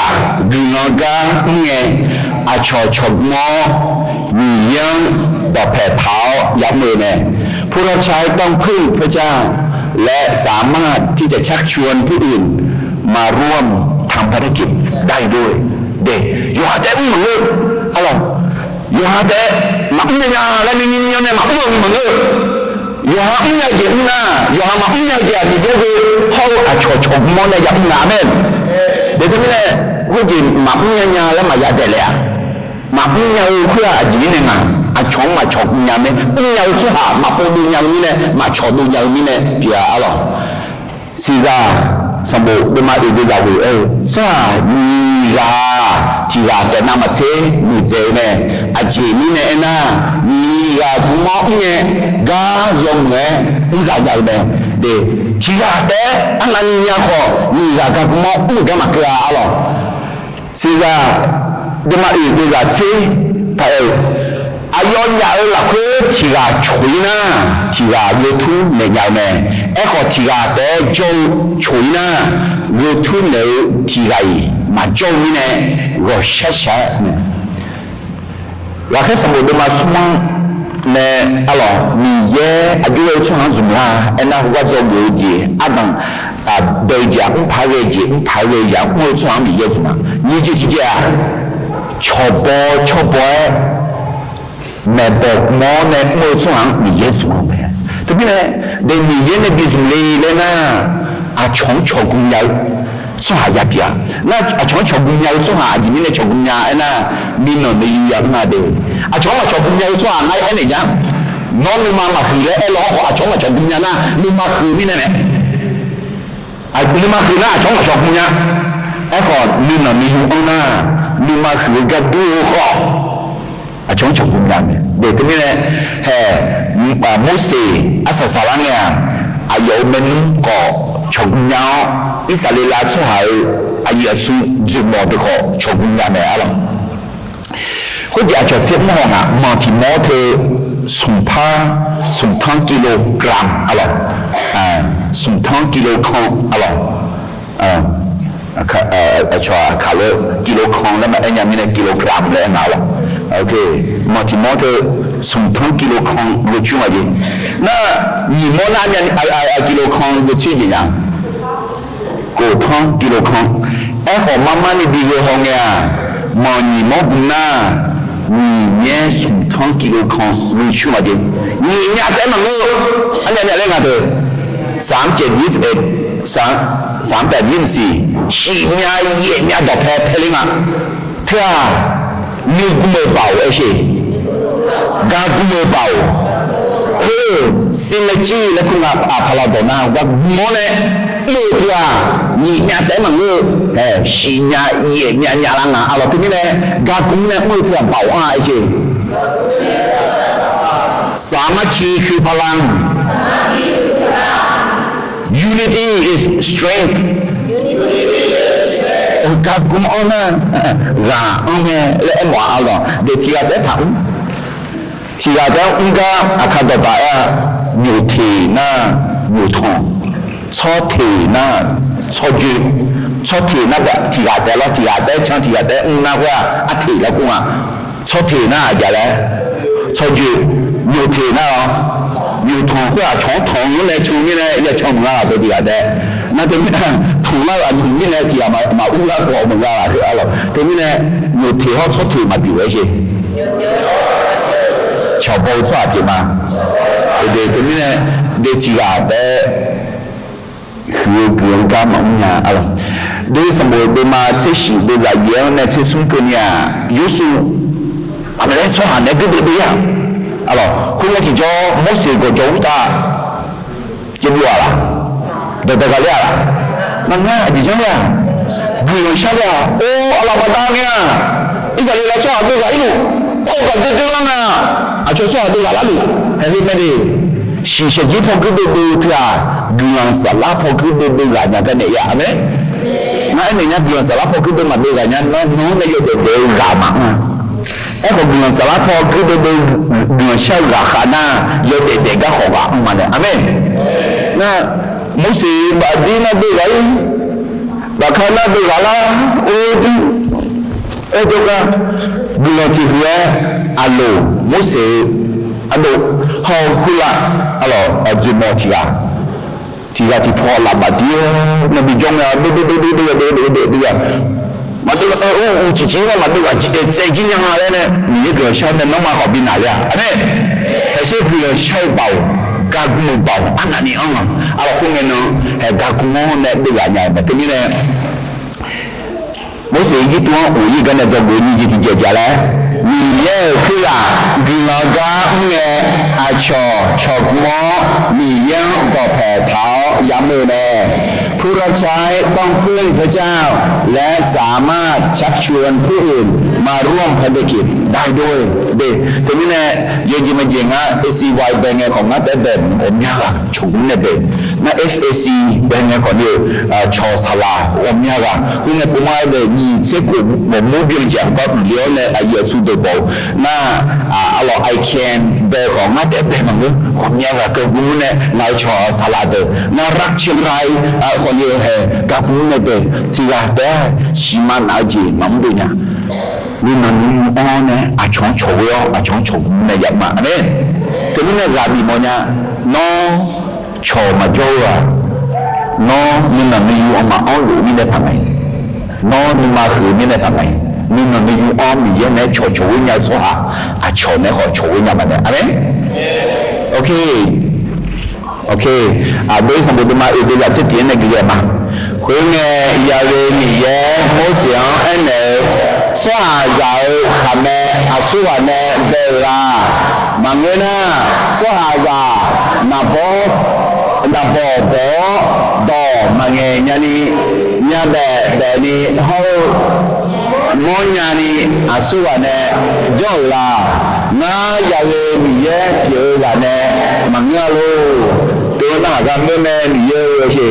你那个你啊，瞧么，你ยังดอกแผ่เท้ายับมือเนี่ยผู้รับใช้ต้องพึ่งพระเจ้าและสามารถที่จะชักชวนผู้อื่นมาร่วมทำภารกิจได้ด้วยเด็กอยู่หาแต่มืออะไรอยู่หาแต่หมักเนี่ยแล้วนี่เนี่ยหมักมืออยู่หาเนี่ยเจ็บนะอยู่หาหมักเนี่ยเจ็บนี่เดี๋ยวคือเขาอาชมมองในยับหนาเนี่ยเดี๋ยวนี้เนี่ยผู้หญิงหมักเนี่ยแล้วมายัดเลยอ่ะmà cũng nhau khứa à gì này mà chọn mà chọn nhau này cũng nhau số hạ mà bao nhiêu nhau như này mà chọn đủ nhau như này thì à lo xí ra xong bộ đôi mà đi ra rồi sao đi ra thì ra cái nam mà thế như thế này gì như này na đi ra cũng móc nhé gà dùng này cũng dài dài này để thì ra đấy anh ăn nhau khó đi ra cái cũng móc cái mặt kia à lo xí ra đôi mà đi ra thế phải ayon nhà là khứ thì là chuối na thì là YouTube này nhau này em có thì là để cho chuối na YouTube này thì là mà cho như này rồi sẽ này là cái sản phẩm mà xuống này alo mi ye aduwe cho hàng dùng ha em nào qua cho người gì bằng đời giảng phải về giảng ngồi cho hàng mi ye dùng như thế thì cho bò mẹ bọc mỏ nè mua xuống hàng mì dùng không vậy? Thế này để mì này bị dùng lên na chọn cùng nhau xuống hàng giáp ya na chọn cùng nhau xuống hàng gì này chọn cùng nhau na mì nó mì giang na để chọn cùng nhau xuống hàng ai này nhá nó mà khử đấy lo họ chọn cùng nhau na mà khử mì này mà khử na chọn cùng nhau còn mì nó mì dùng na mà khử cái đuôi họ chọn cùng nhau để cái này hè Moses Asasaranya ayo mình có chọn nhau Israel là số hai ayo số dùng một được họ chọn cùng nhau này à có gì cho xem mà mà thì nó thì sum thang kg sum thang kg không cho calo kg không là mà anh em mình kg là nào ok mà thì nó thì sum thang kg không được chưa vậy na你摸那年kg không được chưa gì nhá cổ thang kg không em họ mama ni đi vô hông nha mà你摸不那你也sum thang kg không được chưa vậy你nhà cái mà ngô anh em lại nghe được 3.21 西nhà野nhà đọc phê linh à thế à như cũng mới bảo ấy chứ ga cũng mới bảo xin là chi là cũng phải là đồ nào và món này như thế à nhị nhà đấy mà ngư xí nhà野nhà lăng à là cái này ga cũng này mới thế bảo ai chứ Samakiคือพลัง Unity is strength การกุมเอานะร่าเอาไงและหมอเอาหรอเดี๋ยวที่เราได้ทำที่เราได้อุ้งก็อาคาดบะอยู่ที่น่าอยู่ทองชอบที่น่าชอบยืนชอบที่น่าแบบที่เราได้แล้วที่เราได้ช่างที่เราได้อุ้งน่าว่าอาทิตย์แล้วกูอ่ะชอบที่น่าอย่างไรชอบยืนอยู่ที่น่าอยู่ทองว่าช่องทองนี่แหละช่องนี่แหละอย่าช่องน่าตัวที่เราได้那对面同那同面呢，就嘛乌拉我们啦，是啊咯。对面呢，有铁好出土嘛，比如些，桥包出来嘛，对对面呢，你自家的，คือเรื่องการมั่งเนี่ยอะไรโดยสมมติเป็นมาเชื่อสิ่งโดยใจเย็นเนี่ยเชื่อสุ่มกันเนี่ยยุสุอะไรส่วนเนี่ยก็ดีอ่ะอะไรคุณว่าที่จะมุสลิมก็จะอุตส่าห์จะดูอะไรเด็กๆเลยอ่ะนั่นไงดิฉันเนี่ยดูอย่างเช่นว่าโอ้อะไรมาตั้งเนี่ยอิสราเอลชอบดูอะไรลูกโอ้กันเด็กๆนั่นน่ะช่วยดูอะไรลูกเห็นไหมดิ ရှိရှိကြီးဖို့ကဒူထရာဂီယန်ဆလာဖို့ကဒူလာညာကနေရအမေငါအနေနဲ့ဂီယန်ဆလာဖို့ကဒူမဒေကညာနော်နေရတဲ့ဒေဂါမအဲ့ဒီဂီယန်ဆလာဖို့ကဒူဂီယန်ရှောက်ကခနာရတဲ့ဒေကခေါ်ပါအမှန်တယ်အမေနာမုစီဘာဒီနာဒေကဘာခနာဒေကလာအိုဒီအဲ့တော့ကဘီလတီဖျာအလိုမုစီအလိုဟောခုလာအလောအဂျီမောတီယာတီလာတီပေါ်လာဘာဒီနဘီဂျုံယာဒီမတူအိုချီချီကမတူအချီစေကြီးညာလဲနဲ့မြေကရှောင်းတဲ့နော်မဟောပြီးနာလဲအဲ့အရှိပြီးရှောက်ပေါ့ကာကူပေါ့အနာနီအောင်အဲ့ခုငယ်နော်ကာကူမောနဲ့ဒီကညာပဲတနည်းနဲ့မုစေကြီးတွန်းဦးကြီးကနေတော့ကိုကြီးကြီးကြလာ你也可以给老家我阿乔乔么，你也不拍头也没呢。ผู้รับใช้ต้องพึ่งพระเจ้าและสามารถชักชวนผู้อื่นมาร่วมภารกิจได้ด้วยเด็กทีนี้เนี่ยยังจะมาเจงอ่ะ SCY เป็นไงของนักแต่แบบผมยากฉุนเนี่ยเด็กนัก SAC เป็นไงของเนี่ยชอสลาผมยากคุณเนี่ยผมว่าเด็กมีเสกุลผมมุ่งเบียงจังก็เลี้ยวเนี่ยไอ้เยซูเดบอลน่าอะไร I can เป็นของนักแต่แบบมันเลยผมยากก็รู้เนี่ยนายชอสลาเด็กน่ารักเชียงรายคนเดียวเหรอกับผมเนี่ยเด็กที่ว่าแต่ชิมันอาจีมั่งด้วยนะนี่มันมีอ้อเนี่ยอาชงโฉยอาชงโฉเนี่ยอย่างมาเนี่ยทีนี้เนี่ยราบีโมเนี่ยน้องโฉมาโจ้อะน้องนี่มันมีอยู่ออกมาอ้อหรือนี่ได้ทำไงน้องนี่มาคือนี่ได้ทำไงนี่มันมีอยู่อ้อมีเยอะเนี่ยโฉเนี่ยสัวอาโฉเนี่ยขอโฉเนี่ยมาเนี่ยอะไรโอเคโดยสมบูรณ์มาเอเดียจะเตียนในกี่อย่างมาคุยเนี่ยยาเรนี่เย่โมเสียงอันเนี่ยสาใจขำเนี่ยอาสุวรรณเนี่ยเดล่าบางเงี้ยนะสาใจนับบ่ดอบางเงี้ยนี่เนี่ยแต่นี่เขามองยานี่อาสุวรรณเนี่ยจ่อละน่ายาเรนี่เย่เกี่ยวกันเนี่ยบางเงี้ยลูตัวน่าจะไม่แน่นี่เยอะใช่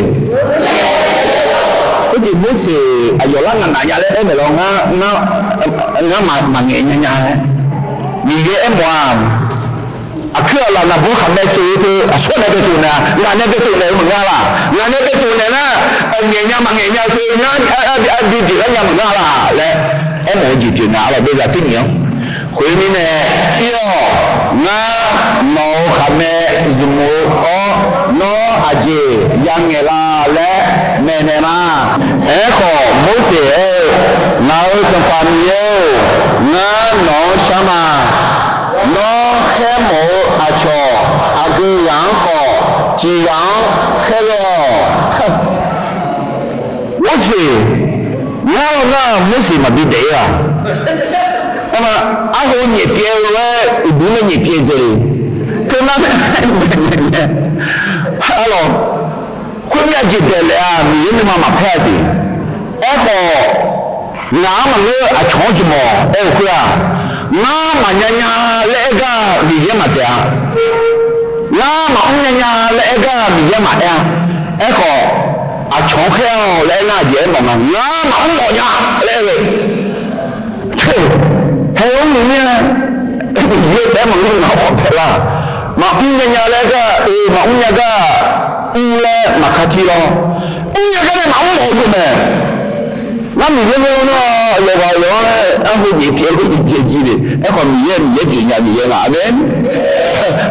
cái gì muốn gì ở chỗ lăng ngàn nhà lên em phải lo ngã mà nghệ nhà đấy vì cái em hòa cứ là bố khám này chú thì suốt này cái chú này là này cái chú này mà nghe là này cái chú này na nghệ nhà mà nghệ nhà thì nó đi thì nhà mà nghe là đấy em muốn gì chuyện nào là bây giờ thích nhiều khuyên đi nè yêu ngã nó khám này dùng một nó aje yang ngela le menema ekho mose na osapamiyo na no shama no khemo acho age yang kho ji yang khelo mose na mose ma bi de ya ama aho nyi pie we ibu le nyi pie zeri kana alorsคุณอยากจิตเดลอามีนี่มาแพ้สิไอ้พอน้ำมันเลยอาชงจิมอไอ้คุยน้ำมันยังเล็กมีเยอะมาเดียน้ำมันยังเล็กมีเยอะมาเดียไอ้พออาชงแค่เล็กน่าเยอะมากน้ำมันหมดยังเล็กเลยเฮ้ยนี่เนี่ยเยอะแต่มันไม่หนาออกไปละมายังเล็กมายังก็လဲမခတိရောဦးရကလည်းမအောင်လို့မယ်ငါမြင်လို့တော့ရောပါရောလဲအခုဒီပြေးကြီးတယ်အဲ့ခေါ်မြင်ရဲ့ကြီးညာမြင်လားအမင်း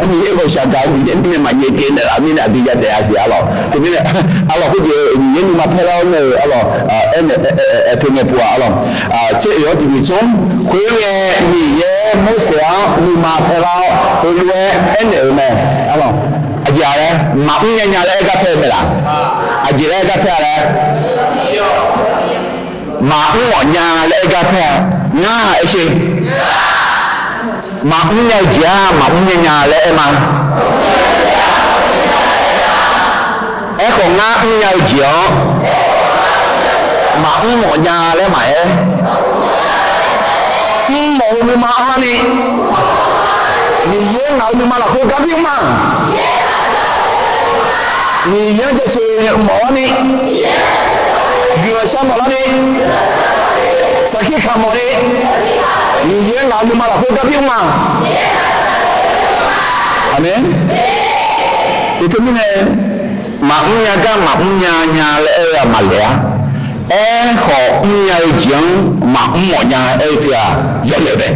မြင်ကိုရှာတာမြင်တယ်မမြင်တယ်အမင်းအပြီးရတယ်ဆရာတော့ဒီနေ့အဲ့တော့ဟုတ်ကြီးမြင်မှာဖဲတော့နေအဲ့တော့အဲ့ထုံးနေပွားအဲ့တော့ချစ်ရောဒီလိုဆုံးခွေးရဲ့မြင်ရဲ့မဟုတ်ဆရာလူမှာဖဲတော့ဒီလိုအဲ့နေမယ်အဲ့တော့အကြရဲမအင်းညာလည်းကဖဲ့မလားအကြရဲကဖဲ့လဲမအင်းညာလည်းကဖဲ့ငါအရှိမအင်းညာကြာမအင်းညာလည်းအမအဲ့ကောငါအင်းညာကြာမအင်းညာလည်းမရဲ့မောင်မအားနေ你也老你妈了，好干净嘛？你人就是毛呢，越像毛了呢，啥去看毛呢？你人哪里嘛了？会干病吗？阿门。Itu mana maknya kan maknya le malia maknya jeng maknya dia ya le be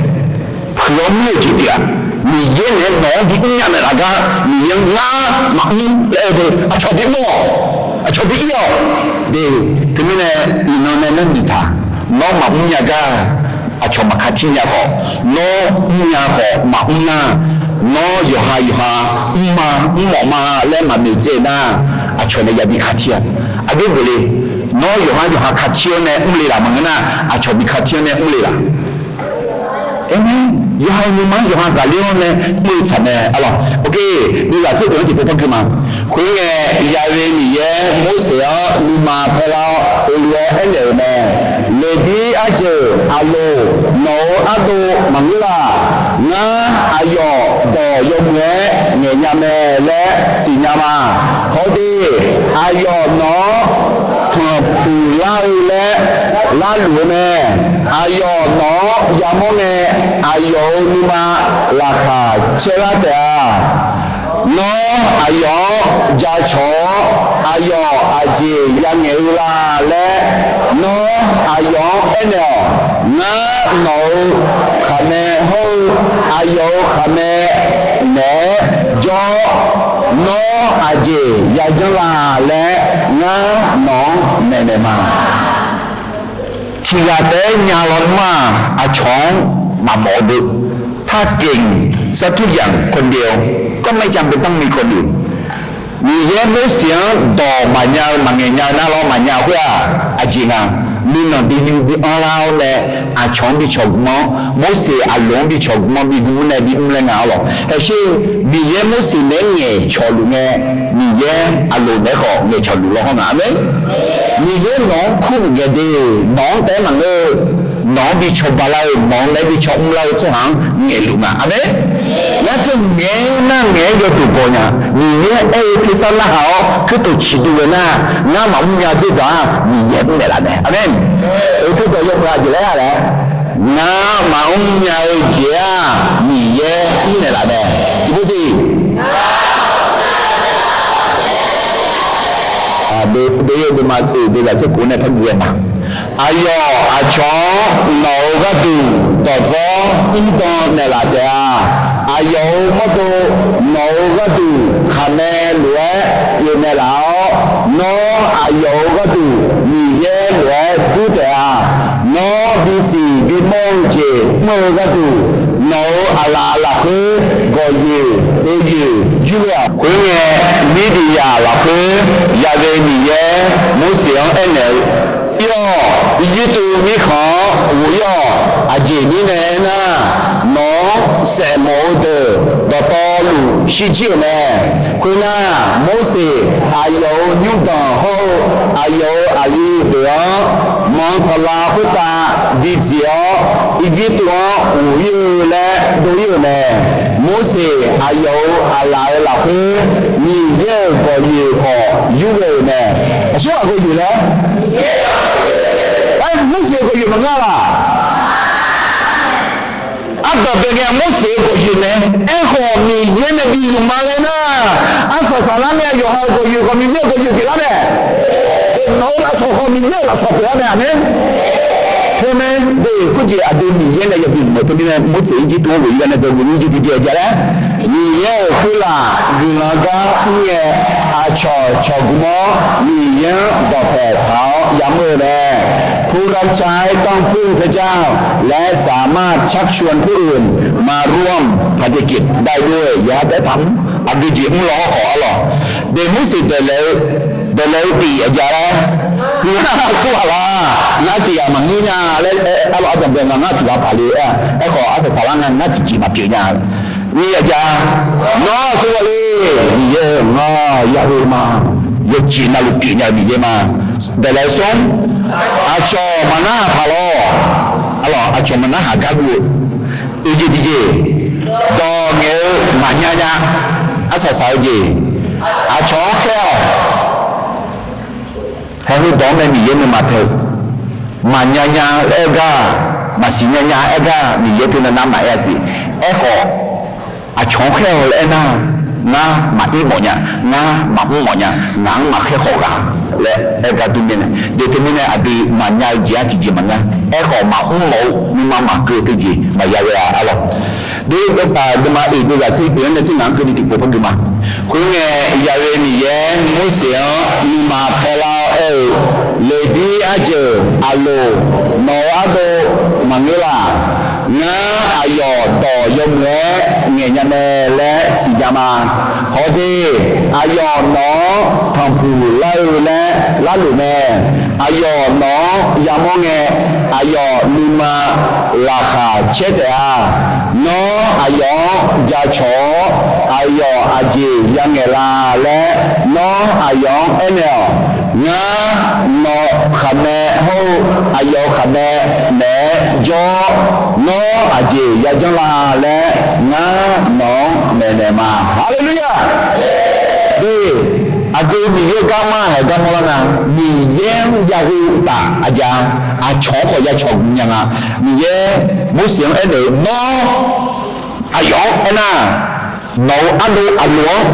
belum lagi dia ni yang no di nya le aga ni yang la maknya le be acho di mo acho di yo de tu mana ino na ni tha no maknya ga acho makati nya ko no nya ko maknya no yoha ma le ma me je na a chone ya bi khatia a be bole no yoha khatia ne umle la mangana a chobi khatia ne umle la amen yoha ga le ne mu cha ne alors ok ni la ce de peut pas ma khwe ye ya re ni ye mo se ya ni ma phe la o ye ele ne le di a je alo no a do mangla na ayo do yo nge nge nya me le si nya ma ho di ayo no tho pu la le la lu ne ayo no ya mo ne ayo ni ma la kha che la da no ayo ja cho ayo aje ya nge la le no ayo ene na no khame ho ayo khame ne jo no aje ya jala le na no ne ma khi ra tới nhà lon ma a chong maหมอดึกถ้าเก่งซะทุกอย่างคนเดียวก็ไม่จำเป็นต้องมีคนอื่นมีเยอะไม่เสียดอกมาญามาเงียน่าล้อมาญาเพื่ออาจีนังมีนดีนิวดีอลาวเลยอาชงบิชกมอโมเสอาลงบิชกมอบิดูเนบิอุ้มเลยงาหรอแต่เช่มีเยอะโมเสเนเงี้ยชอลุเงี้ยมีเยอะอาลงเนขอเงี้ยชอลุล้อหนาไหมมีเยอะน้องคู่เงี้ยดีน้องแต่มันเลยน้องบิชกบาลายน้องเลยบิชกเราช่วงเงี้ยลุงอ่ะอันนี้แล้วถึงเงี้ยนั่งเงี้ยอยู่ตัวก่อนเนี่ยมีเงี้ยที่สั่งละเขาคือตัวชิดูเลยนะน้าหมาอุ้มยาที่จะมีเยอะเลยล่ะเนี่ยอันนี้ที่ตัว ยกราจิแล้วแหละน้ามาอุ้มยายเจียมีเย่นี่แหละเนี่ยที่พูดสิเดี๋ยวมาเดี๋ยวจะกูเนี่ยพักเรียนมาอายออาชอหนอกระดูต่อฟ้องอีตอนเนี่ยละเดียอายอมอตัวหนอกระดูคะแนนเหลืออยู่ในแล้วน้ออายอกระดูมีเย่เหลือดูแต่น้อบีซีบีโมเจโมกระดูน้อalaคือก็ยืยูอ่ะคุณเนี่ยมีดียาละคือยาเวนีเย่มุสลิมเอ็นเอลย่อยีตูมีขอหูย่ออาเจนี่แน่นะน้องแสโมเดดอตอลูชิจิแน่คุณน่ะโมเสอายุนิวตันโฮอายุอาลีเดียมองพลาพุตาดิเจียอีจิตัวหูยูและดูยูแน่โมเสอายุอะไรล่ะคือมีเยอะกว่ายูขอยูเลยแน่ช่วยกูอยู่แล้วมุสลิมก็อยู่เหมือนกันล่ะอัตตาเป็นไงมุสลิมก็อยู่เนี่ยขอมีเย็นดีอยู่มาเลยนะอัศสาระเนี่ยอยู่หาก็อยู่ก็มีเยอะก็อยู่กี่แล้วเนี่ยน้องละสองคนมีเยอะละสองตัวเนี่ยใช่ไหมเด็กก็จะอดีตมีเย็นอะไรอย่างนี้หมดตัวนี้มุสลิมที่ตัววิญญาณจะวิ่งที่เดียวกันแล้วมีเยอะคือละกุลากาเนี่ยอาชอชอกุมอมีเยอะดอกแผลเท้ายำมือแดงผู้รับใช้ต้องพึ่งพระเจ้าและสามารถชักชวนผู้อื่นมาร่วมภารกิจได้ด้วยอย่าได้ทำอันดีจีมึงรอขอหรอเดมุสิเดเลตีอาจารย์น่าสู้อะไรน่าจีอามังนี่นะและอะไรอาจจะเป็นงานที่ว่าผลิตขออาศัยสาระงานน่าจีมาเปลี่ยนงานนี่อาจารย์น้าสู้อะไรนี่เยอะน้าอย่าเฮมาอย่าจีน่าลุกจีน่ามีเยอะมาเดลซงอาชอมานาพาโลอะไรอาชอมานาหากาบุอีจีดอเงลมาญาญาอาศัยสาวจี อาชอแค่ให้รู้ดอมไม่มีเยอะมาเถอะมันยาเอ็กซ์มาสิยาเอ็กซ์มีเยอะที่นั่นมาเอสิเอ็กซ์อาชอแค่เลยนะงามาอีหมดเนี่ยงามาหมดเนี่ยงางมาแค่หกอ่ะและเอ็กซ์ตัวนี้เนี่ยเดี๋ยวที่นี่อดีมันยาจีอาจีมันเนี่ยเอ็กซ์มาอุ้มหมูมีมาเกิดที่จีมายาเวลาอะไรเดี๋ยวก็ตาเดี๋ยวมาอีกเดี๋ยวสิเดี๋ยวเนี่ยสิงานเกิดที่ปุ๊บปุ๊บมาคุณเนี่ยยาเวนี่ยังไม่เสียมีมาเพลาเลดี้อาเจอโลนออาโดมังเงล่างาอายอต่อยมและเงียนเนและสิจามาฮอดีอายอนอทำผู้ไล่และละลุแม่อายอนอยามองเงอายอนิมาลาคาเชตอนออายอยาชออายออาเจยังเงลาและนออายอเอเนลงานอขะแมโฮอายอขะแมแหนจอนออาเจยาจังลาและงานอแม่แนมาฮาเลลูยาดีอาเกมีเยกามาให้กามลนะมีเยมยาฮูตาอาจารย์อาชอขอยาชองยังอ่ะมีเยมุสลิมเอเดนออายอเอน่านออันดูอัลลอฮ์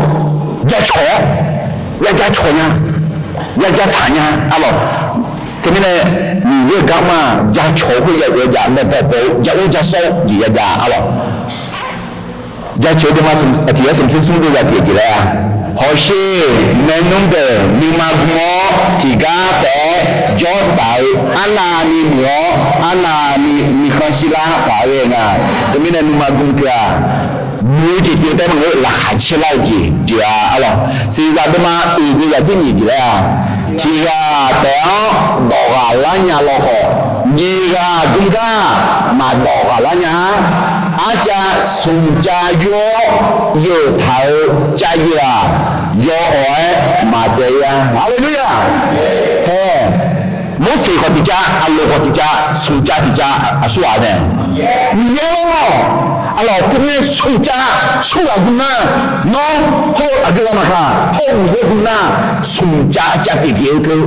ยาชอยาชอเนี่ยยา产呀，阿罗，这边呢，你这干嘛？家炒会家那包，家烧家阿罗，家炒的嘛什么？提什么送的家提来啊？好些南农的你妈我提家的交代，阿那你我，阿那你看西拉华人啊，这边呢你妈公的啊。มือจีเดียวแต่มันหลายเชล่าจีอะไรสิ่งที่เรามาอีกอย่างที่นี่จีเลยที่ว่าแต่ดอกอะไรเนี่ยเราก็ยี่ก็ดูได้มาดอกอะไรเนี่ยอาจจะสุนใจโยเท่าใจเยอะโยอ้อยมาเจียฮาเลลูยาเฮ้มุสลิมคนที่จะอัลลอฮ์คนที่จะสุนใจที่จะสู้อะไรเนี่ยโย่alors pour les soja soja guna no ho agala maka ho guna soja jadi dia tu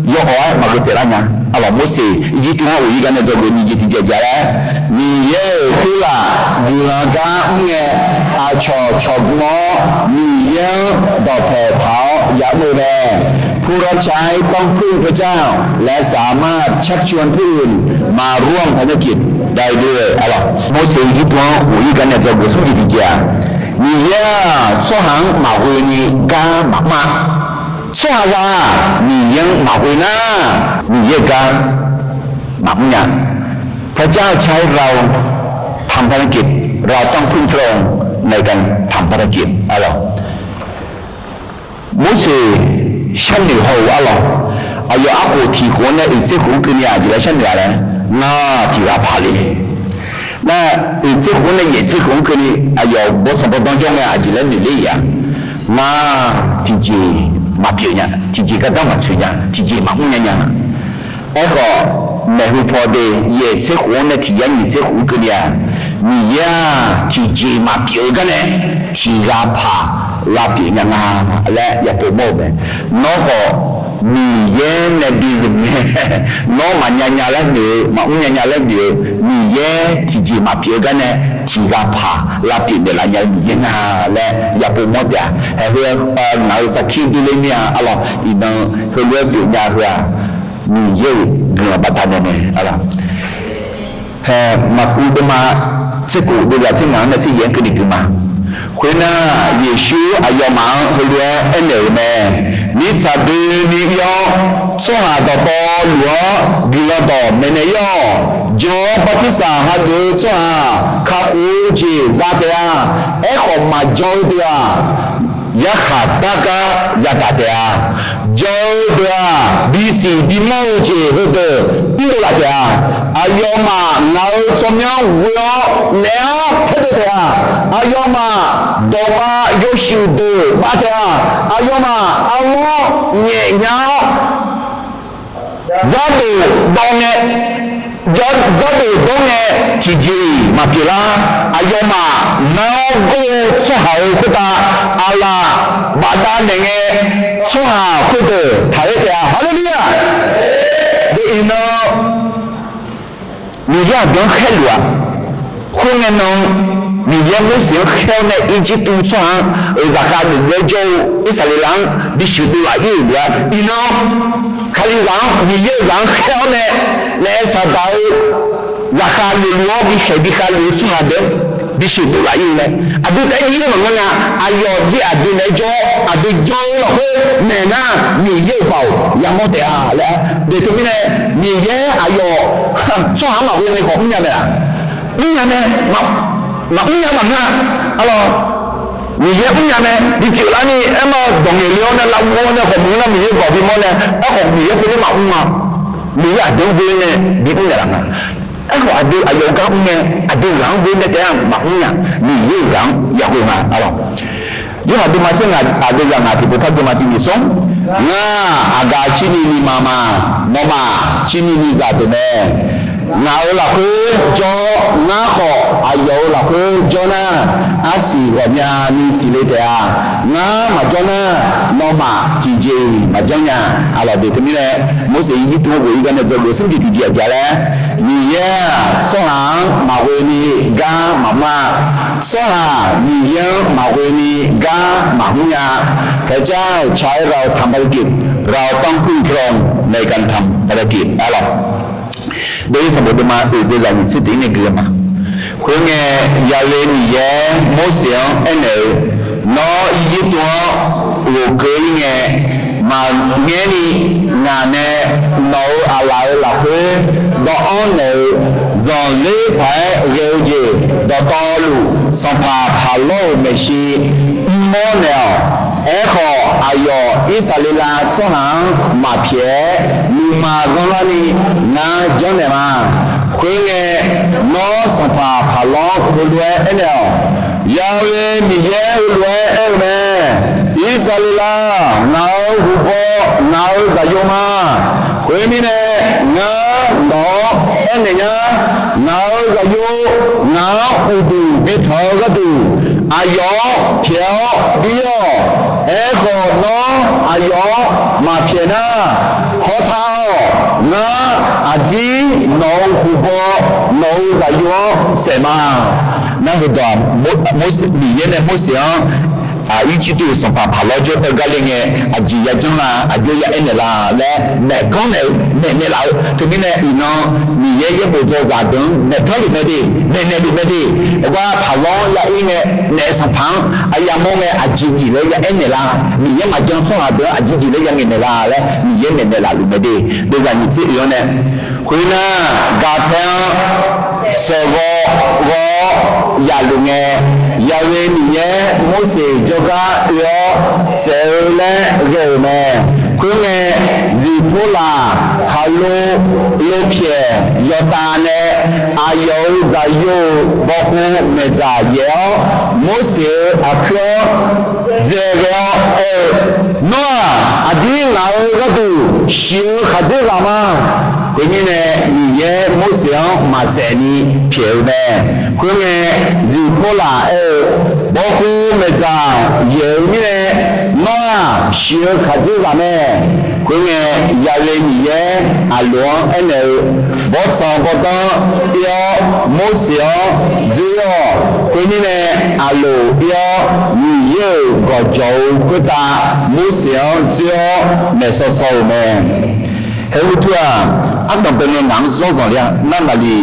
yo oi maka celana alors moi c'estiji tu mau ikan ada ni jadi jaja ni ye kula gula ga nge acho chogmo ni ye do phe phao ya mu ne ผู้รับใช้ต้องพึ่งพระเจ้าและสามารถชักชวนผู้อื่นมาร่วมภารกิจได้ด้วยอะไรโมเสสที่ตัวหูยกันเนี่ยจะบุษบที่จ้านี่ย่าส่วนหางมาคุยนี่กาหมักมาส่วนว่านี่ยังมาคุยนะนี่ยังกาหมักเนี่ยพระเจ้าใช้เราทำภารกิจเราต้องพึ่งพระองค์ในการทำภารกิจอะไรโมเสสฉันนี่หัวอะไรอายุอาหูที่หัวเนี่ยอีกสิ่งของกินยาจีแล้วฉันเนี่ยอะไรน่าที่ว่าพาลีน่าอีกสิ่งของเนี่ยอีกสิ่งของกินอายุบทสมบูรณ์ต้องยังไงจีแล้วนี่เลยอ่ะน่าที่จีมาเพียงเนี่ยที่จีก็ต้องมาช่วยเนี่ยที่จีมาหุ้นเนี่ยไอ้ก็ไม่รู้พอดีอีกสิ่งของเนี่ยที่ยังอีกสิ่งของกินเนี่ยมีอ่ะที่จีมาเพียงกันเนี่ยที่ว่าพาลาปีนังาและอย่าโปรโมทเลยน้องก็มีเย็นในบิสเนสน้องมันยังแล้วเดี๋ยวมันยังแล้วเดี๋ยวมีเย็นที่จีมาเพียกันเนี่ยที่ราพาลาปีเดี๋ยวละยังมีเย็นและอย่าโปรโมทเนี่ยให้เรื่องนาสักคิดดูเลยเนี่ยอะไรอีน้องเรื่องเดี๋ยวเนี่ยเรื่องมีเย็นเงินบัตรเนี่ยอะไรให้มาคุยกันมาสักกูดูแลที่งานเนี่ยที่เย็นกันดีขึ้นมาคุณน่ะเยซูอายุมั่งเขาเรียกเอ็นเอแม่นิสัยนิยมส่วนต่อต่อหลวงกิโลต่อเมเนยจอปฏิสาหะดูส่วนข้าอุจิซาเตียเอ็กอมาจอเดียยาขัดตากายาตาเตียจอเดียบีซีบีโมจิฮุดอินโดลาเตียอายุมั่งเราสมัยวัวเลี้ยเทเดียอายุมั่งดอกมาโยชิดูบาเตียอายุมั่งอาวุธเนี่ยเนี่ยจับดูดองเนี่ยจับดูดองเนี่ยที่จีมาพิลาอายุมั่งน้องกูช่วยขุดอาลาบา巴达那个说哈会的，他也讲哈利路亚。你呢？你要跟海路啊，后面呢？你也没想好呢，一直都穿，ราคาหนึ่งเดียวอิสราเอลดิฉันดูอะไรอยู่เนี่ยอีน้องใครรังมีเยอะรังเขาเนี่ยในสถานราคาหนึ่งล้อมีใครดีกันหรือสุดาเดิมดิฉันดูอะไรอยู่เนี่ยอดีตไอ้ยี่เหมือนกันนะอายอดีอดีตในจออดีตจอหรอกเนี่ยนะมีเยอะเปล่ายังไม่ได้แล้วเดี๋ยวตรงนี้เนี่ยมีเยอะอายอช่วงหางหลังยังไงของเนี่ยเนี่ยนี่เนี่ยmà cũng nhau bằng ha, alo, mình hiểu cũng nhau này, đi kiểu là ni, em mà đồng nghiệp liêu này, làm ngon này, không muốn là mình hiểu bỏ đi món này, em không hiểu cái mà cũng mà, mình là điều viên này, đi cũng là làm à, em gọi đi, ai dùng cái nghe, ai dùng cái viên này cái mà cũng nhau, mình hiểu cái, giờ cũng mà, alo, nhưng mà đi mà xem là, đi rằng là thì tôi thấy mà đi sống, aga chini ni mama, chini ni gia đình này. Ngao là cứ cho ngã họ ayo là cứ cho na asi và nhà ni xí lệ à ngã mà cho na nó mà chỉ mà cho nhà là để cái này mỗi sự ý tu với cái này rồi sinh thì gì vậy đấy vì số hàng mà về ni ga mà số hàng vì mà về ni ga mà nhà cái cha tráiเราทำภารกิจเราต้องพึ่งพร้อมในการทำภารกิจอะไรโดยสมมติมาอุปกรณ์สิ่งนี้เกี่ยวมาคุณเงี้ยยาเลนี่เย่โมเสียงเอ็นเอน้อยี่ตัวลูกเกยเงี้ยมาเงี้ยนี่งานเนี่ยน้ออะไรล่ะคือดอกอันเนี่ยจงเลี้ยไปเรียวเจดอกตอลูสัมภาพาโลเมชีโมเนี่ยขออายออิสราเอลสหางมาเพียลูมากงลานีนาจงเนี่ยมาคุยเงี้ยน้อสัมภาพาลองอุลเวเอเนลยาวเวมีเยอุลเวเอเมอิสราเอลนาหุบนาซาโยมาคุยมีเนงาน้อเอเนียนาซาโยนาอุดูเมทอกดูอายอเพียวดิโอขอน้ออายอมาเพียนะขอท้างาอดีน้องผู้บ่น้องจะยอเสมานั่นคือตัวมุสลิมเนี่ยมุสลิมอีจิตุสัมภาระจดกันเลยเนี่ยจียาจังละจียาเอ็นละและแม่ก้อนเนี่ยเราถึงเนี่ยอีน้องมีเยอะบุตรจะดึงเนี่ยทั้งหมดเนี่ยว่าพาล้อยาอีเนี่ยสัมพันธ์อายามองเนี่ยจีเลยยาเอ็นละมีเยอะมาจังส่งหาเดือจีเลยยาเงินละและมีเยอะเนี่ยละรู้ไหมดีเดี๋ยวจะมีสิ่งอย่างเนี่ยคุณน่ะกาแฟเสกว่ายาลุงเนี่ยยาเวนี่เนี่ยมุสลิมจกะยอเซเลเกเมคุณเนี่ยจีพูลาฮัลโหลโลเพียยอตาเนี่ยอายอซาโยบอกคูเมจาเยอมุสลิมอัครเจเกอนัวอดีตเราก็ดูชิวขัดเจรามาคุณเนี่ยมีเยอะมุสลิมมาเสนีเพียวเนี่ยคุณเนี่ยจีพูลาบอกคูเมจาเยอเนี่ยนัวชิวขัดเจรามาคุณเนี่ยยาเลนีเยออาลวงบอกสองบอกต่อยอมุสลิมจีโอคุณเนี่ยอาลูยอมีเยอะก็จะคุตามุสลิมจีโอเมสโซเมเฮ้ยทุกอย่างอันนั้นเป็นหนังสองอย่างนั่นมาลี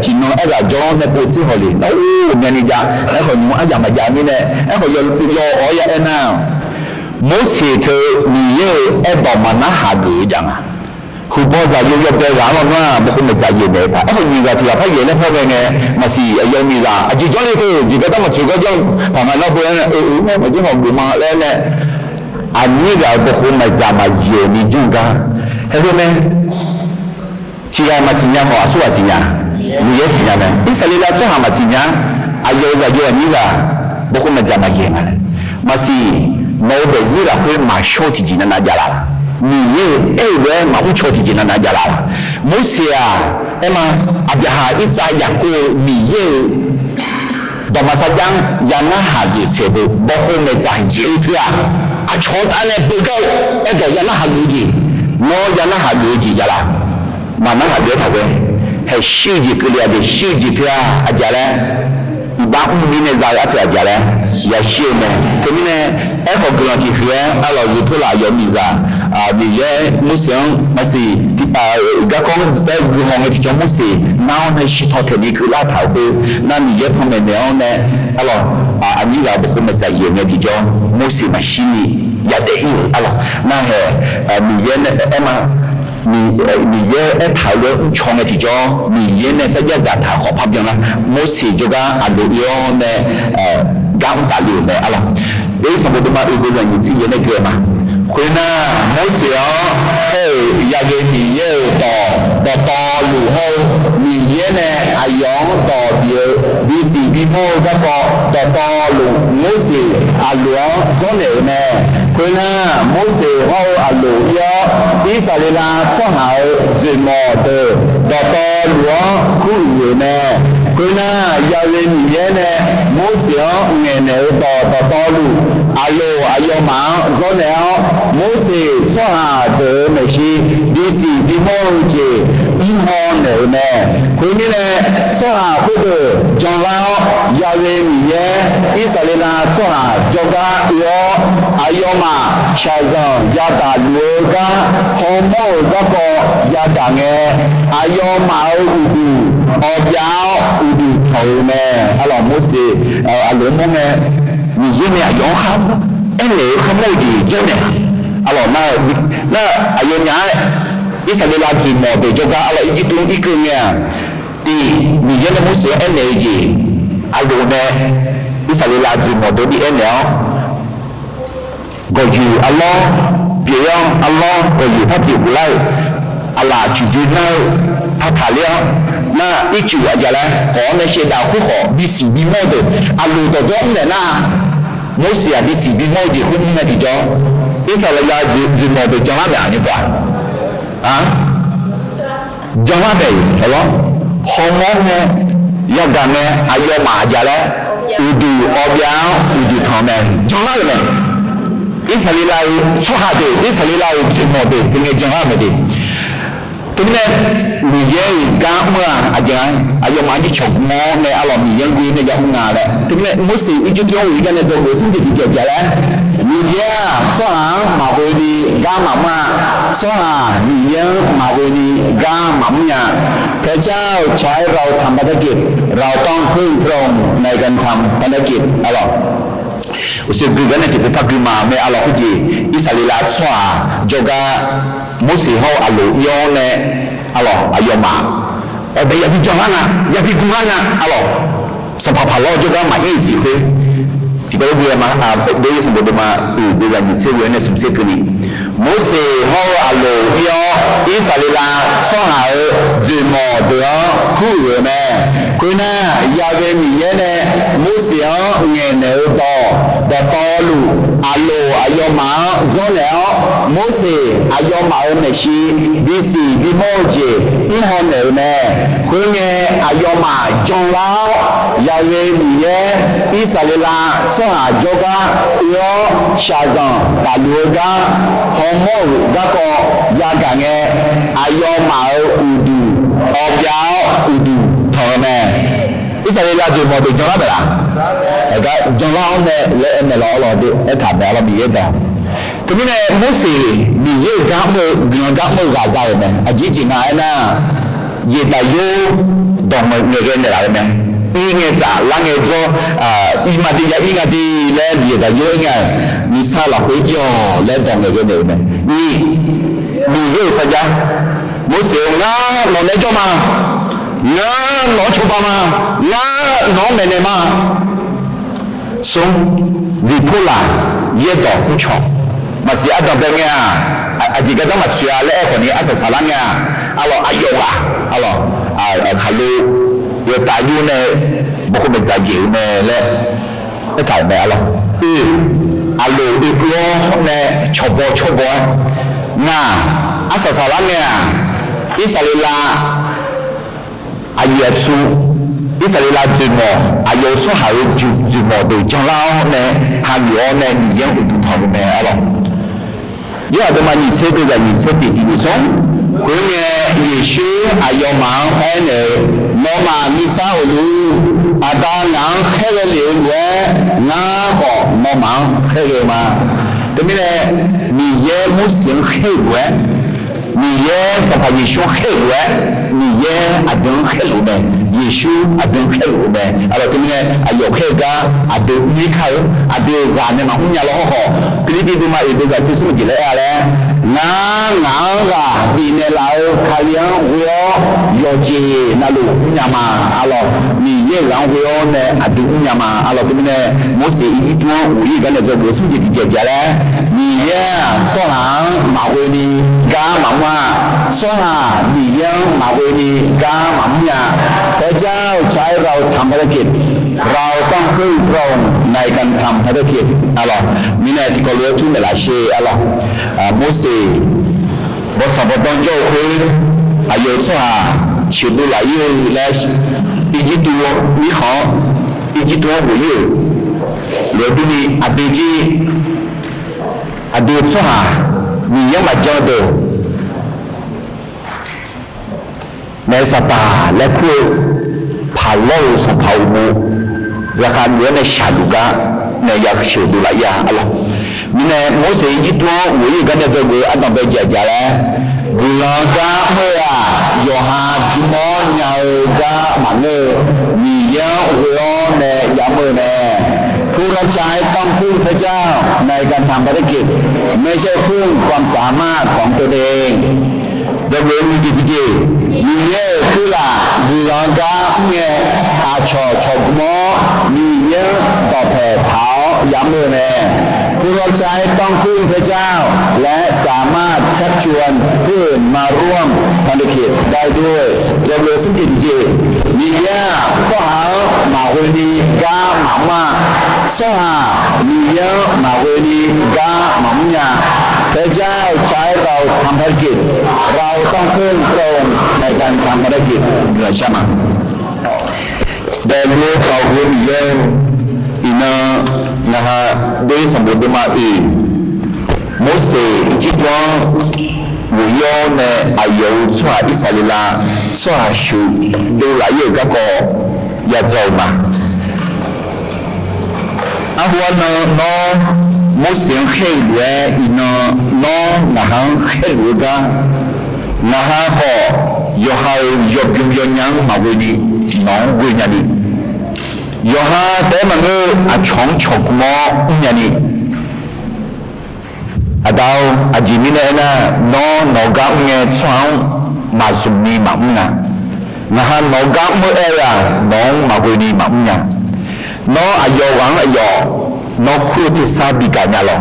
ที่น้องจองเนี่ยพูดสิเขาเลยโอ้เนี่ยนี่จ้ะคนนู้นอาจจะมาอย่างนี้เนี่ยคนยออ๋ออย่างนั้นมุสลิมเธอมีเยอะบอกมาหน้าหาดูจังคุณพ่อจะยกเบลล์ว่าบุคคลจะยืนได้ป่ะคนมีการที่ว่าพระเยซูเนี่ยพ่อเนี่ยมาสิยอมมีละจีจอนี่คือจีก็ต้องมาช่วยก็ยังทำงานเราเป็นเนี่ยมันจะหอมดูมาแล้วเนี่ยอันนี้เราบุคคลจะมายืนนี่จุงกันเห็นไหมที่เรามาสิญญาเขาสู้สิญญามีเยสิญญาไหมอิสราเอลช่วยหามาสิญญาอายจะยืนนี่ละบุคคลจะมายืนกันมาสิโน้ตเดี๋ยวเราคือมาโชว์ที่จีนนั่นจะละมีเยอะมาอุโชติจินนาจารามุสลิมมาอับยาฮาอิสรายังกูมีเยอะดอมาสัจจังยันนาหาจิเสบุบอกคนไม่ใจเยอะเถอะอ阿乔丹呢被告一个人那下日子，我人那下日子咋啦？慢慢下日头嘅，係收住佢哋嘅收住佢啊，阿姐咧。把五年的在阿条家嘞，也是呢。可能呢，一个个人去学，阿老师出来有米子啊，你也目前那是个讲在银行的其中目前，那呢是他肯定去拉头的，那你也旁边了呢，阿老啊，你老不可能在演的其中，目前嘛心里也得有阿老，那係你也呢，嘛。你也讨论创嘅其中，你也呢是一日睇學拍樣啦，冇時做緊阿老樣呢減大料呢啊啦，你什麼都嘛有個人自己那個嘛，佢呢冇時有個你也到路後，你也呢係樣到啲啲事啲冇得到路，冇時阿老講嚟呢。佢呢，冇時候阿路要以色列啦，出口最末的，到路苦路呢，佢呢有人嘢呢，冇時候眼頭到路，阿路阿要忙，嗰了冇時出下的那些，啲事啲冇嘅，銀行嚟呢，佢呢出下嗰個將來有人嘢，以色列啦出下做個要阿要忙。小生要打路噶，好冇嗰個要打嘅，阿要冇烏度，我表烏度頭呢，阿老冇事，阿老冇呢，你因為有喊，你喊冇嘢做呢，阿老那阿要伢，以色列人最冇被做噶，阿老一個呢，你因為冇事，你嘢，阿老呢，以色列人最冇到啲了。個住阿拉，別樣阿拉個住他條來，阿拉住住來，他睇了，那一住阿家咧，可能現在好好，啲事啲冇的，阿路到咗唔嚟啦，冇事啊，啲事啲冇的，好唔嚟咗，以色列人住冇的將來咩嘢啩？啊？將來咩？係咯？好冇呢？要咁呢？阿要馬家咧，烏度阿表烏度湯咩？將來咩？以色列人出下的，以色列人最冇的，點解講下咪的？咁呢，你也講咩啊？阿講阿要買啲長毛呢，阿羅米樣嘅呢有牙咧。咁呢，冇事，你就叫我而家呢做衛生嘅啲嘅咧。你也說下馬會啲加媽媽，說下你也馬會啲加媽媽呀。พระเจ้าใช้เราทำภารกิจเราต้องพึ่งพระองค์ในการทำภารกิจอร่อยusia gugana ke paguma me ala huji isalila swa joga musi ho alu yone alo ayoma obe ya bijangana ya bigumana alo sapapalo joga ma isi ke tiba dia ma dia sebut ma dia ni sewe ne sumse kini musi ho alu yo isalila swa jimo de ku ne kuna ya ge mi ye ne musi ho nge ne do the tolu alo ayoma zoneo mose ayoma omeshi bisi bimoje ihone ne kunye ayoma jonla yawe miye isalela so ajoga yo shazan taluga homo gako yagange ayoma udu obya udu thone isalela je mo de jonla bela ga jonla ne le ne lo de eta ba la bi da to ni ne mo se ni ye ga mo ga za ne a ji ji na na ye ta yo dong mo ne ge ne la ne i nge za la nge zo i ma di ya i ga di le ye da yo nge ni sa la ko yo le dong ne ge ne ni ye sa ja mo se na lo ne jo ma na no chu ba ma na no me ne ma sung zipula yedo ucho masih ada bengnya jika dah masih ada ni asal salahnya alo ayoga alo kalau dia tayu ne bukan menzaji ne le tak ne alo alo iklo ne coba nah asal salahnya isalila ayatsu Israel jumo ayo so hayo jumo do jang lao ne ha yo ne ni yang utu thong ne alo 有的嘛，你车都在你车弟弟的中，后面也许还要忙，还能老嘛你啥路，啊当然还个流年，俺好老忙还个嘛，对不对？你也没行还个。你也是怕耶稣害我，你也阿登害路呗，耶稣阿登害路呗，阿拉对不对？阿有害个，阿登你看，阿登干的嘛，我们家老好，比你比嘛，有的个这什么进来嘞？俺个比那老开粮我要接那路，伢嘛，阿拉你也让我要呢，阿登伢嘛，阿拉对不对？我是一多，我一个那这个手机的姐姐嘞，你也说俺马回你干嘛？说你ยังมาเวนีกาหม่ำเนี่ยพระเจ้าใช้เราทำภารกิจเราต้องพึ่งพระองค์ในการทำภารกิจอะไรมีในที่เขาเรียกทุ่งเวลาเชอะไรโมเสสบทสัมปทานเจ้าคืออายุสหชิดุลายุและอีจิตัวมีเขาอีจิตัวหัวอยู่เหลือที่นี่อดีตอดีตสหมียังมาเจอเดิมในสตาและคือพาโลสพาวมูจะการเนื้อในชาลุกะในยาเชื่อดูหลายอย่างอะไรมีในโมเสสยิตัวหัวอยู่กันในเจ้าเบืออันต้องไปเจาะแล้วกุลากาเมื่อยอฮาดิมอนยากามันเนมียังหัวในยามเมื่อในผู้รับใช้ต้องพึ่งพระเจ้าในการทำภารกิจไม่ใช่พึ่งความสามารถของตัวเองจะเว้นมีกี่ปีมีเยอะคือละบุรังกาเนี่ยอาชอชกมอมีเยอะต่อแผ่เท้าย้ำเลยแน่ผู้รับใช้ต้องพึ่งพระเจ้าและสามารถชักชวนผู้อื่นมาร่วมภารกิจได้ด้วยจะเว้นสิ่งที่มีเยอะข้อหามาเวนีกาหมามาข้อหามีเยอะมาเวนีกาหมาเนี่ยพระเจ้าใช้เราทำภารกิจเราต้องพึ่งพระองค์ในการทำภารกิจเหนือใช่ไหมแต่รู้เขาเรียนเยอะอีน่านะฮะด้วยสมบูรณ์มาอีโมเสสจิตว่าวิญญาณในอายุชั่วอิสราเอลชั่วชูดูหลายอย่างก็อยากจะมาอาหัวน้องโมเสสเขียนไว้อีน่าน้องนะฮะเขียนไว้กันนะฮะก็ยอฮายบยุงยันยังมาเวนีน้องเวนีนี่ยอฮาแต่มันก็อาช่องฉกมอเนี่ยนี่อาดาวอาจิมิเนน่ะน้องนกางเงี้ยช่างมาสุนีมาอุนะนะฮะนกางเมื่อไรน้องมาเวนีมาอุนะน้องอายวังอายน้องคู่ที่ซาบิกันเนี่ยหรอ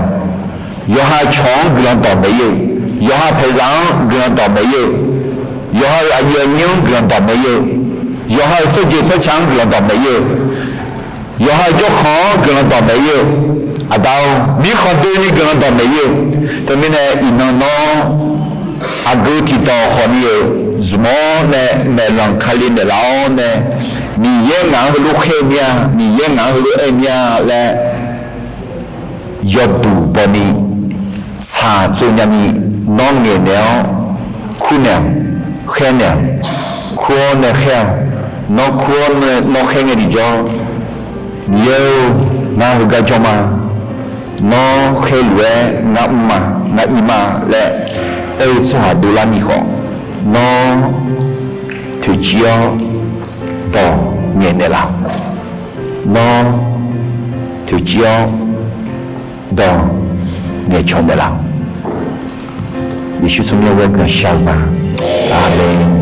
ยอฮาช่องกลันต่อไม่เยอะยอฮาเพจังกลันต่อไม่เยอะยอฮาอายุยืนกลันต่อไม่เยอะยอฮาสุจิสุชังกลันต่อไม่เยอะยอฮาเจ้าของกลันต่อไม่เยอะอาดาวมีคนตัวนี้กลันต่อไม่เยอะแต่ไม่แน่อีน้องอากูที่ต่อคนนี้สมองในหลังคาลินเดลาวเนี่ยมีเยอะงานลูกเฮียมีเยอะงานลูกเอ็มยาและยอดดูบอนีชาจุนยามีน้องเงี้ยเนี่ยคู่เนี่ยแค่เนี่ยคู่เนี่ยแค่น้องคู่เนี่ยน้องแค่เงี้ยดีจ้ะเยอะน้าหุกจอมาน้องแค่รวยน้ามาน้าอิมาและเออสหดูลามีของน้องถือเจียวต่อเงี้ยเนี่ยละน้องถือเจียวต่อเงี้ยชนเนี่ยละ耶稣从那位个小吧，阿门。